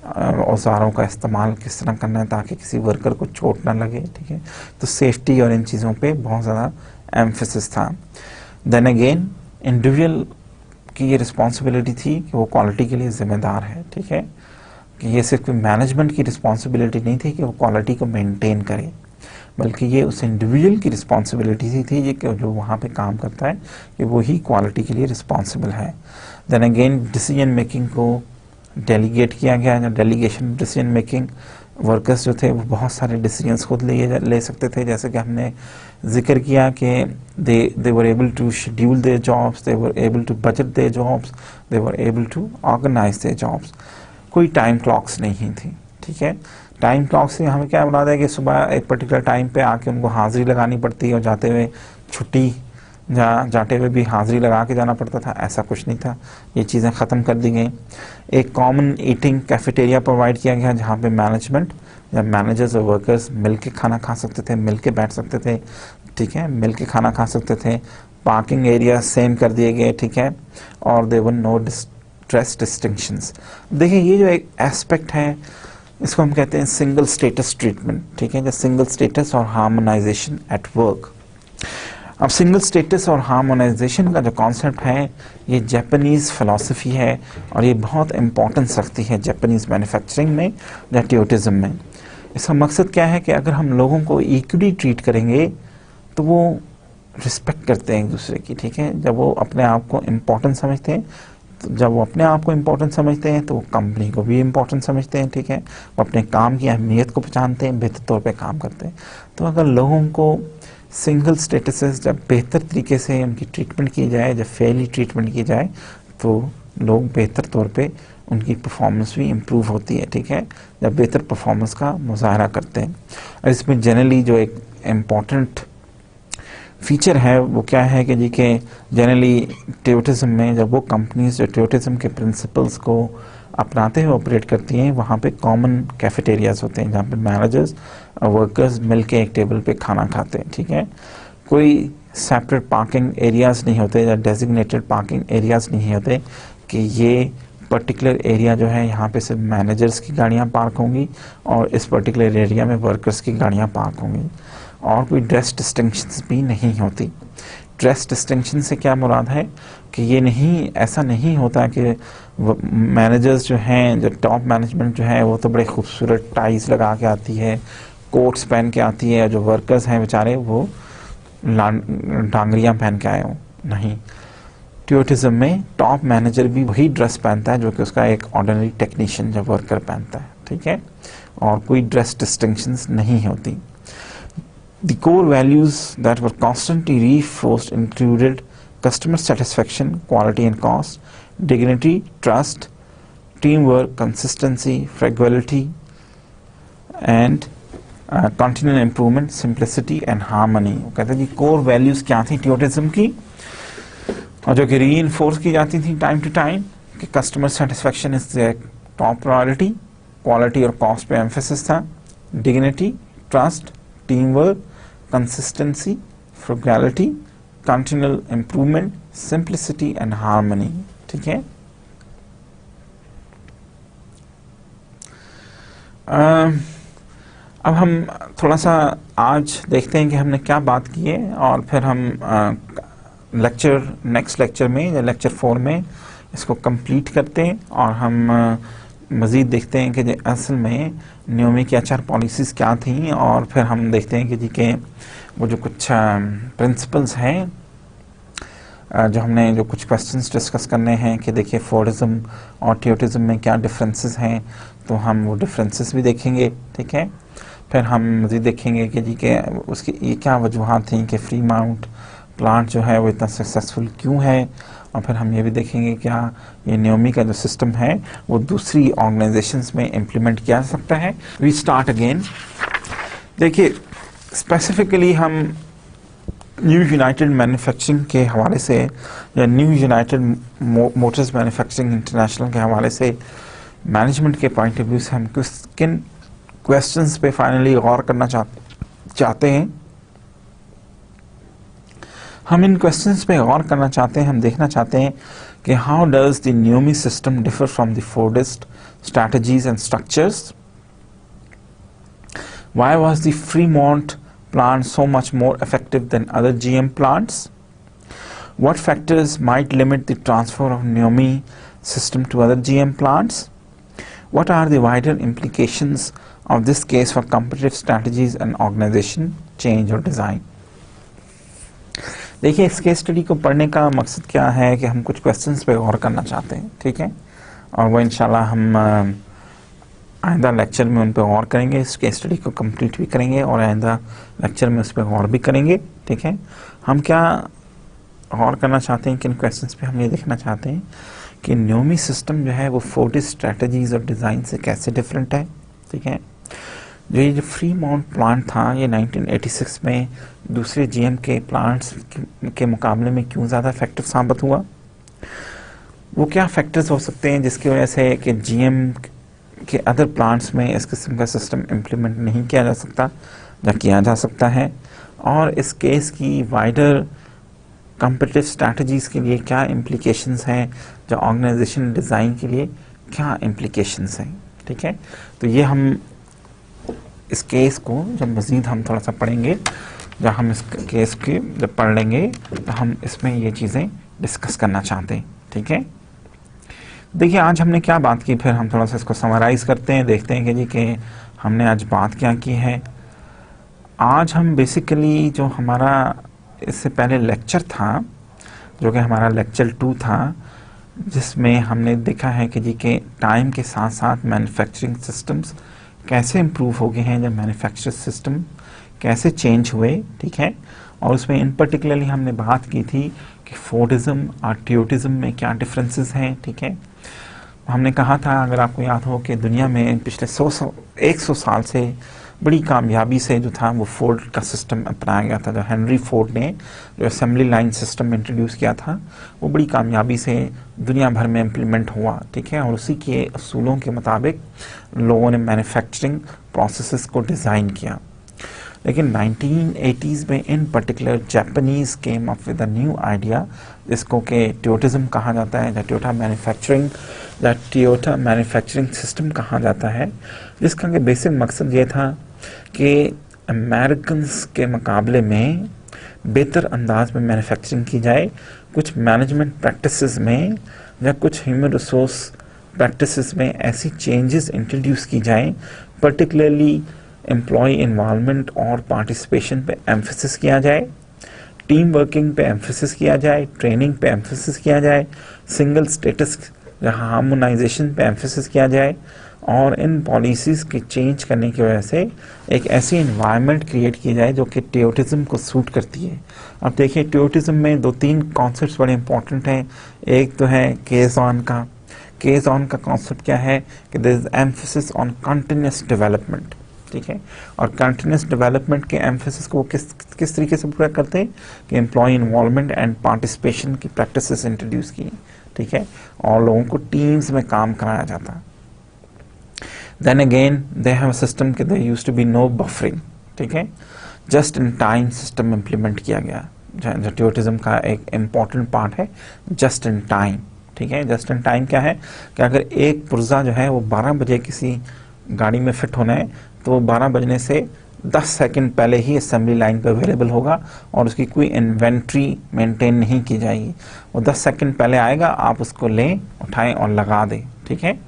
औजारों का इस्तेमाल किस तरह करना है ताकि किसी वर्कर को चोट ना लगे, ठीक है। तो सेफ्टी और इन चीज़ों पे बहुत ज़्यादा एम्फेसिस था। देन अगेन इंडिविजुअल की ये रिस्पॉन्सिबिलिटी थी कि वो क्वालिटी के लिए ज़िम्मेदार है, ठीक है। कि ये सिर्फ मैनेजमेंट की रिस्पॉन्सिबिलिटी नहीं थी कि वो क्वालिटी को मेंटेन करे, बल्कि ये उस इंडिविजुअल की रिस्पॉन्सिबिलिटी थी ये कि जो वहाँ पे काम करता है कि वो ही क्वालिटी के लिए रिस्पॉन्सिबल है। देन अगेन डिसीजन मेकिंग को डेलीगेट किया गया। डेलीगेशन डिसीजन मेकिंग, वर्कर्स जो थे वो बहुत सारे डिसीजंस खुद ले सकते थे, जैसे कि हमने जिक्र किया कि they were able to schedule their jobs, they were able to budget their jobs, they were able to organise their jobs. कोई टाइम क्लॉक्स नहीं थी, ठीक है। टाइम क्लॉक से हमें क्या बता है कि सुबह एक पर्टिकुलर टाइम पे आके उनको हाजिरी लगानी पड़ती है और जाते हुए छुट्टी जाते हुए भी हाजिरी लगा के जाना पड़ता था, ऐसा कुछ नहीं था। ये चीज़ें ख़त्म कर दी गई। एक कॉमन ईटिंग कैफेटेरिया प्रोवाइड किया गया जहाँ पे मैनेजमेंट या मैनेजर्स और वर्कर्स मिल के खाना खा सकते थे, मिल के बैठ सकते थे, ठीक है, मिल के खाना खा सकते थे। पार्किंग एरिया सेम कर दिए गए, ठीक है, और there were no dress distinctions. देखिए ये जो एक एस्पेक्ट है इसको हम कहते हैं सिंगल स्टेटस ट्रीटमेंट, ठीक है, सिंगल स्टेटस और हार्मोनाइजेशन एट वर्क। अब सिंगल स्टेटस और हार्मोनाइजेशन का जो कॉन्सेप्ट है ये जापानीज़ फ़िलासफ़ी है और ये बहुत इम्पोर्टेंस रखती है जापानीज़ मैन्युफैक्चरिंग में या ट्यूटिज़म में। इसका मकसद क्या है कि अगर हम लोगों को इक्वली ट्रीट करेंगे तो वो रिस्पेक्ट करते हैं एक दूसरे की, ठीक है। जब वो अपने आप को इम्पोर्टेंट समझते हैं तो जब वो अपने आप को इम्पोर्टेंट समझते हैं तो वो कंपनी को भी इम्पोर्टेंट समझते हैं, ठीक है। वो अपने काम की अहमियत को पहचानते हैं, बेहतर तौर पे काम करते हैं। तो अगर लोगों को सिंगल स्टेटसेस जब बेहतर तरीके से उनकी ट्रीटमेंट की जाए, जब फेयरली ट्रीटमेंट की जाए तो लोग बेहतर तौर पे उनकी परफॉर्मेंस भी इम्प्रूव होती है, ठीक है, जब बेहतर परफॉर्मेंस का मुजाहरा करते हैं। और इसमें जनरली जो एक इम्पॉर्टेंट फीचर है वो क्या है कि जी के जनरली ट्यूटिज़म में जब वो कंपनीज जो ट्यूटिज़म के प्रिंसिपल्स को अपनाते हुए ऑपरेट करती हैं वहाँ पे कॉमन कैफेटेरियाज होते हैं जहाँ पे मैनेजर्स और वर्कर्स मिलके एक टेबल पे खाना खाते हैं, ठीक है। कोई सेपरेट पार्किंग एरियाज़ नहीं होते या डेजिग्नेटेड पार्किंग एरियाज़ नहीं होते कि ये पर्टिकुलर एरिया जो है यहाँ पे सिर्फ मैनेजर्स की गाड़ियाँ पार्क होंगी और इस पर्टिकुलर एरिया में वर्कर्स की गाड़ियाँ पार्क होंगी। और कोई ड्रेस डिस्टिंक्शंस भी नहीं होती। ड्रेस डिस्टिंक्शन से क्या मुराद है कि ये नहीं, ऐसा नहीं होता कि मैनेजर्स जो हैं, जो टॉप मैनेजमेंट जो है वो तो बड़े खूबसूरत टाइज लगा के आती है, कोट्स पहन के आती है, जो वर्कर्स हैं बेचारे वो डांगरियाँ पहन के आए हों। नहीं, ट्यूटिज़म में टॉप मैनेजर भी वही ड्रेस पहनता है जो कि उसका एक ऑर्डिनरी टेक्नीशियन जो वर्कर पहनता है, ठीक है, और कोई ड्रेस डिस्टिंक्शंस नहीं होती। The core values that were constantly reinforced included customer satisfaction, quality and cost, dignity, trust, teamwork, consistency, frugality, and continual improvement, simplicity and harmony। वो कहते हैं जी core values क्या थी ट्यूटिज़म की और जो कि reinforce की जाती थी टाइम टू टाइम कि customer satisfaction is the top priority, quality और cost पे emphasis था, dignity, trust, teamwork, consistency, frugality, continual improvement, simplicity and harmony, ठीक है। अब हम थोड़ा सा आज देखते हैं कि हमने क्या बात की है और फिर हम नेक्स्ट लेक्चर में या लेक्चर 4 में इसको कंप्लीट करते हैं और हम मज़ीद देखते हैं कि असल में नियोमी की HR पॉलिसीज़ क्या थी और फिर हम देखते हैं कि जी के वो जो कुछ प्रिंसिपल्स हैं जो हमने जो कुछ क्वेश्चंस डिस्कस करने हैं कि देखिए फोर्डिज्म और ट्यूटिज़म में क्या डिफरेंसेस हैं, तो हम वो डिफरेंसेस भी देखेंगे, ठीक है। फिर हम मज़ीद देखेंगे कि जी के उसकी ये क्या वजूहात थी कि फ्री माउंट प्लांट जो है वो इतना सक्सेसफुल क्यों है, और फिर हम ये भी देखेंगे क्या ये न्योमी का जो सिस्टम है वो दूसरी ऑर्गेनाइजेशंस में इम्प्लीमेंट किया जा सकता है। We start again. देखिए स्पेसिफिकली हम न्यू यूनाइटेड मैन्युफैक्चरिंग के हवाले से या New United Motors Manufacturing International के हवाले से मैनेजमेंट के पॉइंट ऑफ व्यू से हम किन क्वेश्चंस पे फाइनली गौर करना चाहते हैं। हम इन क्वेश्चंस पे गौर करना चाहते हैं, हम देखना चाहते हैं कि how does the NUMMI system differ from the Fordist strategies and structures, why was the Fremont plant so much more effective than other GM plants, what factors might limit the transfer of NIOMI system to other GM plants, what are the wider implications of this case for competitive strategies and organization change or design। देखिए इस case study को पढ़ने का मकसद क्या है कि हम कुछ क्वेश्चंस पे गौर करना चाहते हैं, ठीक है, और वो इंशाल्लाह हम आइंदा लेक्चर में उन पर गौर करेंगे, इस केस स्टडी को कंप्लीट भी करेंगे और आइंदा लेक्चर में उस पर गौर भी करेंगे, ठीक है। हम क्या गौर करना चाहते हैं, किन क्वेश्चंस पे हम ये देखना चाहते हैं कि न्योमी सिस्टम जो है वो फोर्टिस स्ट्रेटजीज और डिज़ाइन से कैसे डिफरेंट है, ठीक है। जो ये जो फ्रीमॉन्ट प्लांट था ये 1986 में दूसरे जीएम के प्लांट्स के मुकाबले में क्यों ज़्यादा इफेक्टिव साबित हुआ, वो क्या फैक्टर्स हो सकते हैं जिसकी वजह से कि जीएम के अदर प्लांट्स में इस किस्म का सिस्टम इम्प्लीमेंट नहीं किया जा सकता या किया जा सकता है, और इस केस की वाइडर कॉम्पिटिटिव स्ट्रैटेजीज़ के लिए क्या इम्प्लीकेशंस हैं, जो ऑर्गेनाइजेशन डिज़ाइन के लिए क्या इम्प्लीकेशंस हैं, ठीक है। तो ये हम इस केस को जब मज़ीद हम थोड़ा सा पढ़ेंगे, जब हम इस केस के जब पढ़ लेंगे तो हम इसमें ये चीज़ें डिस्कस करना चाहते हैं, ठीक है। देखिए आज हमने क्या बात की, फिर हम थोड़ा सा इसको समराइज़ करते हैं, देखते हैं कि जी कि हमने आज बात क्या की है। आज हम बेसिकली जो हमारा इससे पहले लेक्चर था, जो कि हमारा लेक्चर 2 था, जिसमें हमने देखा है कि जी के टाइम के साथ साथ मैन्युफैक्चरिंग सिस्टम्स कैसे इम्प्रूव हो गए हैं, जब मैन्युफैक्चर सिस्टम कैसे चेंज हुए, ठीक है। और उसमें इन पर्टिकुलरली हमने बात की थी कि फोर्डिज्म और टियोटिज्म में क्या डिफरेंसेस हैं, ठीक है। हमने कहा था, अगर आपको याद हो, कि दुनिया में पिछले 100 साल से बड़ी कामयाबी से जो था वो फोर्ड का सिस्टम अपनाया गया था। जो हेनरी फोर्ड ने जो असेंबली लाइन सिस्टम इंट्रोड्यूस किया था वो बड़ी कामयाबी से दुनिया भर में इम्प्लीमेंट हुआ, ठीक है। और उसी के असूलों के मुताबिक लोगों ने मैन्युफैक्चरिंग प्रोसेसेस को डिज़ाइन किया। लेकिन 1980s में इन particular Japanese came up with a new idea, जिसको कि टोयोटिज्म कहा जाता है, या टोयोटा मैन्युफैक्चरिंग सिस्टम कहा जाता है, जिसका कि बेसिक मकसद ये था कि अमेरिकन्स के मुकाबले में बेहतर अंदाज में मैन्युफैक्चरिंग की जाए, कुछ मैनेजमेंट प्रैक्टिसेस में या कुछ ह्यूमन रिसोर्स प्रैक्टिसेस में ऐसी चेंजेस इंट्रोड्यूस की जाए, पर्टिकुलरली एम्प्लॉय इन्वॉल्वमेंट और पार्टिसिपेशन पे एम्फेसिस किया जाए, टीम वर्किंग पे एम्फेसिस किया जाए, ट्रेनिंग पे एम्फेसिस किया जाए, सिंगल स्टेटस या हार्मोनाइजेशन पे एम्फेसिस किया जाए, और इन पॉलिसीज़ के चेंज करने की वजह से एक ऐसी इन्वायरमेंट क्रिएट की जाए जो कि टोयोटिज्म को सूट करती है। अब देखिए टोयोटिज्म में 2-3 कॉन्सेप्ट्स बड़े इंपॉर्टेंट हैं। एक तो है केज ऑन का कॉन्सेप्ट क्या है कि there is emphasis on continuous development, ठीक है। और कंटिन्यूस डेवलपमेंट के एम्फेसिस को किस तरीके से पूरा करते हैं कि एम्प्लॉय इन्वॉल्वमेंट एंड पार्टिसिपेशन की प्रैक्टिसेस इंट्रोड्यूस की, ठीक है, और लोगों को टीम्स में काम कराया जाता। Then again they have a system कि there used to be no buffering, ठीक है, just in time system implement किया गया। जो टोयोटिज्म का एक इम्पॉर्टेंट पार्ट है जस्ट इन टाइम, ठीक है। जस्ट इन टाइम क्या है कि अगर एक पुर्जा जो है वो 12 बजे किसी गाड़ी में फिट होना है तो वो 12 बजने से 10 सेकंड पहले ही असेंबली लाइन पर अवेलेबल होगा और उसकी कोई इन्वेंट्री मेंटेन नहीं की जाएगी। वो 10 सेकंड पहले आएगा, आप उसको लें, उठाएं और लगा दें, ठीक है।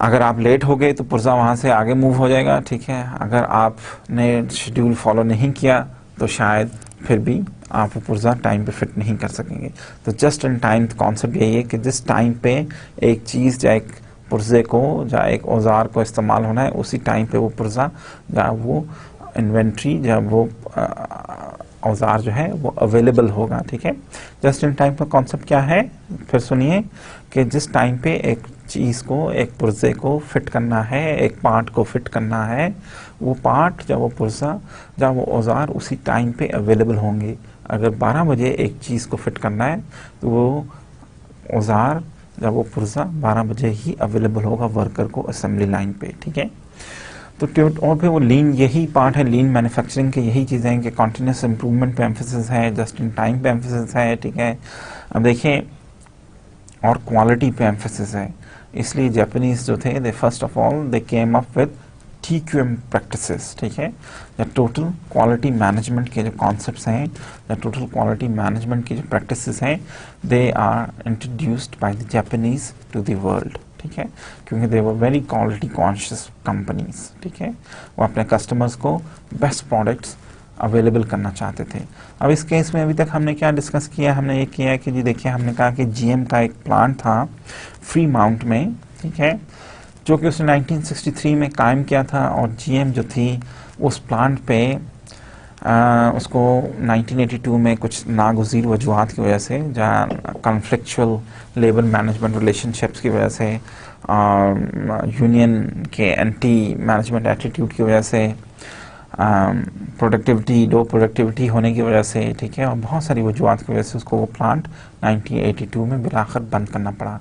अगर आप लेट हो गए तो पुर्जा वहाँ से आगे मूव हो जाएगा, ठीक है। अगर आपने शेड्यूल फॉलो नहीं किया तो शायद फिर भी आप वो पुर्जा टाइम पे फिट नहीं कर सकेंगे। तो जस्ट इन टाइम कॉन्सेप्ट यही है कि जिस टाइम पे एक चीज़ या एक पुर्जे को जहाँ एक औजार को इस्तेमाल होना है उसी टाइम पे वो पुर्जा जहाँ वो इन्वेंट्री जब वो औजार जो है वो अवेलेबल होगा। ठीक है, जस्ट इन टाइम का कॉन्सेप्ट क्या है, फिर सुनिए कि जिस टाइम पे एक चीज़ को, एक पुर्जे को फिट करना है, एक पार्ट को फिट करना है, वो पार्ट जब वो पुर्जा जब वो औजार उसी टाइम पे अवेलेबल होंगे। अगर 12 बजे एक चीज़ को फिट करना है तो वो औजार जब वो पुर्जा 12 बजे ही अवेलेबल होगा वर्कर को असेंबली लाइन पे। ठीक है, तो और फिर वो लीन, यही पार्ट है लीन मैन्युफैक्चरिंग के, यही चीज़ें हैं कि कॉन्टिन्यूस इंप्रूवमेंट पे एम्फेसिस है, जस्ट इन टाइम पे एम्फेसिस है। ठीक है, अब देखिए और क्वालिटी पे एम्फेसिस है। इसलिए जापानीज जो थे they first of all they came up with TQM practices. ठीक है, या टोटल क्वालिटी मैनेजमेंट के जो कॉन्सेप्ट्स हैं या टोटल क्वालिटी मैनेजमेंट की जो प्रैक्टिसेस हैं they are introduced by the Japanese to the world. ठीक है, क्योंकि they were very quality conscious companies. ठीक है, वो अपने कस्टमर्स को बेस्ट प्रोडक्ट्स अवेलेबल करना चाहते थे। अब इस केस में अभी तक हमने क्या डिस्कस किया, हमने ये किया कि जी देखिए हमने कहा कि GM का एक प्लांट था फ्री माउंट में। ठीक है, जो कि उसने 1963 में कायम किया था और GM जो थी उस प्लांट पे उसको 1982 में कुछ नागुज़ीर वजूहात की वजह से, जहाँ कॉन्फ्लिक्चुअल लेबर मैनेजमेंट रिलेशनशिप्स की वजह से, यूनियन के एंटी मैनेजमेंट एटीट्यूड की वजह से, लो प्रोडक्टिविटी होने की वजह से, ठीक है, और बहुत सारी वजूहात की वजह से उसको वो प्लांट 1982 में बिलाखिर बंद करना पड़ा।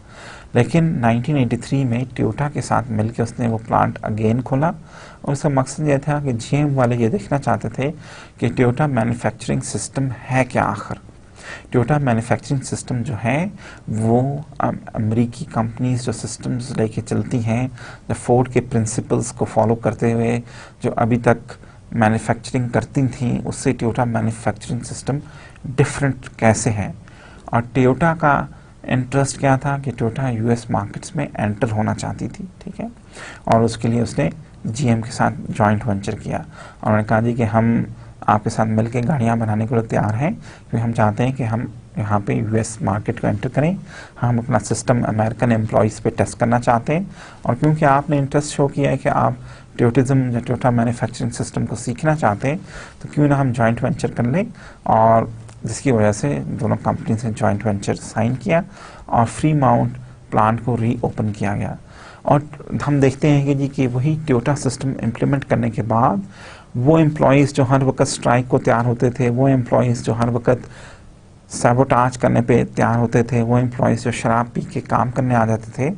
लेकिन 1983 में टोयोटा के साथ मिलकर उसने वो प्लांट अगेन खोला और उसका मकसद ये था कि GM वाले ये देखना चाहते थे कि टोयोटा मैन्युफैक्चरिंग सिस्टम है क्या आखिर। टोयोटा मैन्युफैक्चरिंग सिस्टम जो है वो अमेरिकी कंपनीज जो सिस्टम्स लेके चलती हैं, जो फोर्ड के प्रिंसिपल्स को फॉलो करते हुए जो अभी तक मैन्युफैक्चरिंग करती थी, उससे टोयोटा मैन्युफैक्चरिंग सिस्टम डिफरेंट कैसे है। और टोयोटा का इंटरेस्ट क्या था कि टोयोटा US मार्केट्स में एंटर होना चाहती थी। ठीक है, और उसके लिए उसने GM के साथ जॉइंट वेंचर किया और उन्होंने कहा जी कि हम आपके साथ मिलकर गाड़ियाँ बनाने के लिए तैयार हैं, क्योंकि हम चाहते हैं कि हम यहाँ पे US मार्केट को एंटर करें, हम अपना सिस्टम अमेरिकन एम्प्लॉयज़ पे टेस्ट करना चाहते हैं, और क्योंकि आपने इंटरेस्ट शो किया है कि आप टोयोटिज्म या टोयोटा मैन्युफैक्चरिंग सिस्टम को सीखना चाहते हैं, तो क्यों ना हम जॉइंट वेंचर कर लें। और जिसकी वजह से दोनों कंपनी से जॉइंट वेंचर साइन किया और फ्री माउंट प्लांट को रीओपन किया गया। और हम देखते हैं कि जी कि वही टोयोटा सिस्टम इम्प्लीमेंट करने के बाद वो एम्प्लॉयज़ जो हर वक्त स्ट्राइक को तैयार होते थे, वो एम्प्लॉयज़ जो हर वक्त सैबोटाज करने पे तैयार होते थे, वो एम्प्लॉयज़ जो शराब पी के काम करने आ जाते थे,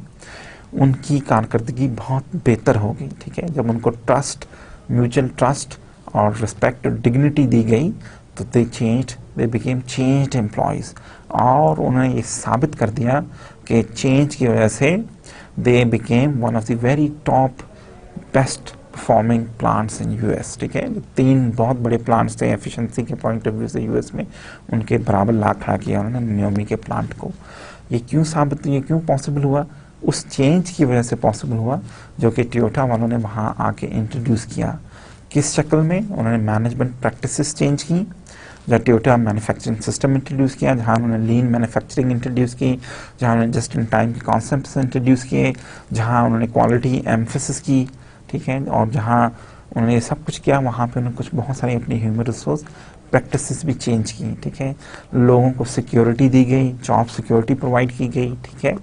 उनकी कारकर्दगी बहुत बेहतर हो गई। ठीक है, जब उनको ट्रस्ट, म्यूचुअल ट्रस्ट और रिस्पेक्ट और डिग्निटी दी गई तो दे बिकेम चेंज्ड एम्प्लॉयज़, और उन्होंने ये साबित कर दिया कि चेंज की वजह से they became one of the very top best performing plants in US। ठीक है, 3 बहुत बड़े प्लांट्स थे एफिशिएंसी के पॉइंट ऑफ व्यू से US में, उनके बराबर ला खड़ा किया उन्होंने नियोमी के प्लांट को। ये क्यों पॉसिबल हुआ, उस चेंज की वजह से पॉसिबल हुआ जो कि टोयोटा वालों ने वहाँ आके इंट्रोड्यूस किया। किस शक्ल में, उन्होंने मैनेजमेंट प्रैक्टिसेस चेंज की, जहाँ टोयोटा मैन्युफैक्चरिंग सिस्टम इंट्रोड्यूस किया, जहाँ उन्होंने लीन मैन्युफैक्चरिंग इंट्रोड्यूस की, जहाँ उन्होंने जस्ट इन टाइम के कॉन्सेप्ट्स इंट्रोड्यूस किए, जहाँ उन्होंने क्वालिटी एम्फेसिस की। ठीक है, और जहाँ उन्होंने ये सब कुछ किया वहाँ पे उन्होंने कुछ बहुत सारी अपनी ह्यूमन रिसोर्स प्रैक्टिसेस भी चेंज की। ठीक है, लोगों को सिक्योरिटी दी गई, जॉब सिक्योरिटी प्रोवाइड की गई। ठीक है,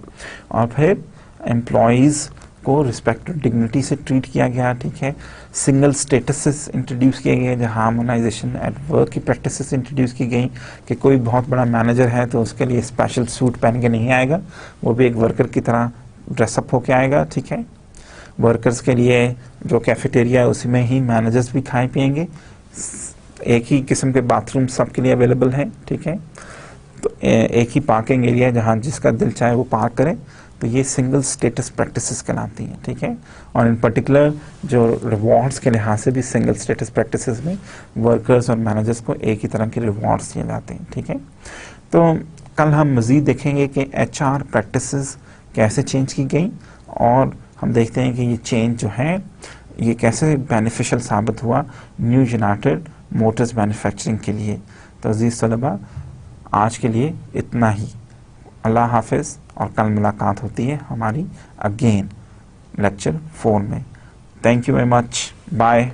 और फिर एम्प्लॉयज़ को रिस्पेक्ट और डिग्निटी से ट्रीट किया गया। ठीक है, सिंगल स्टेटसेस इंट्रोड्यूस किए गए, जहाँ हार्मोनाइजेशन एट वर्क की प्रैक्टिसेस इंट्रोड्यूस की गई कि कोई बहुत बड़ा मैनेजर है तो उसके लिए स्पेशल सूट पहन के नहीं आएगा, वो भी एक वर्कर की तरह ड्रेसअप होके आएगा। ठीक है, वर्कर्स के लिए जो कैफेटेरिया है उसी में ही मैनेजर्स भी खाए पिएंगे, एक ही किस्म के बाथरूम सबके लिए अवेलेबल हैं। ठीक है, तो एक ही पार्किंग एरिया जहाँ जिसका दिल चाहे वो पार्क करे। तो ये सिंगल स्टेटस प्रैक्टिसेस कहलाती हैं। ठीक है, और इन पर्टिकुलर जो रिवॉर्ड्स के लिहाज से भी सिंगल स्टेटस प्रैक्टिसेस में वर्कर्स और मैनेजर्स को एक ही तरह के रिवॉर्ड्स दिए जाते हैं। ठीक है, तो कल हम मज़ीद देखेंगे कि HR प्रैक्टिसेस कैसे चेंज की गई और हम देखते हैं कि ये चेंज जो है ये कैसे बेनिफिशियल साबित हुआ न्यू यूनाइटेड मोटर्स मैन्युफैक्चरिंग के लिए। तो अजीज़ तलबा, आज के लिए इतना ही। अल्लाह हाफिज़, और कल मुलाकात होती है हमारी अगेन लेक्चर 4 में। Thank you very much, bye.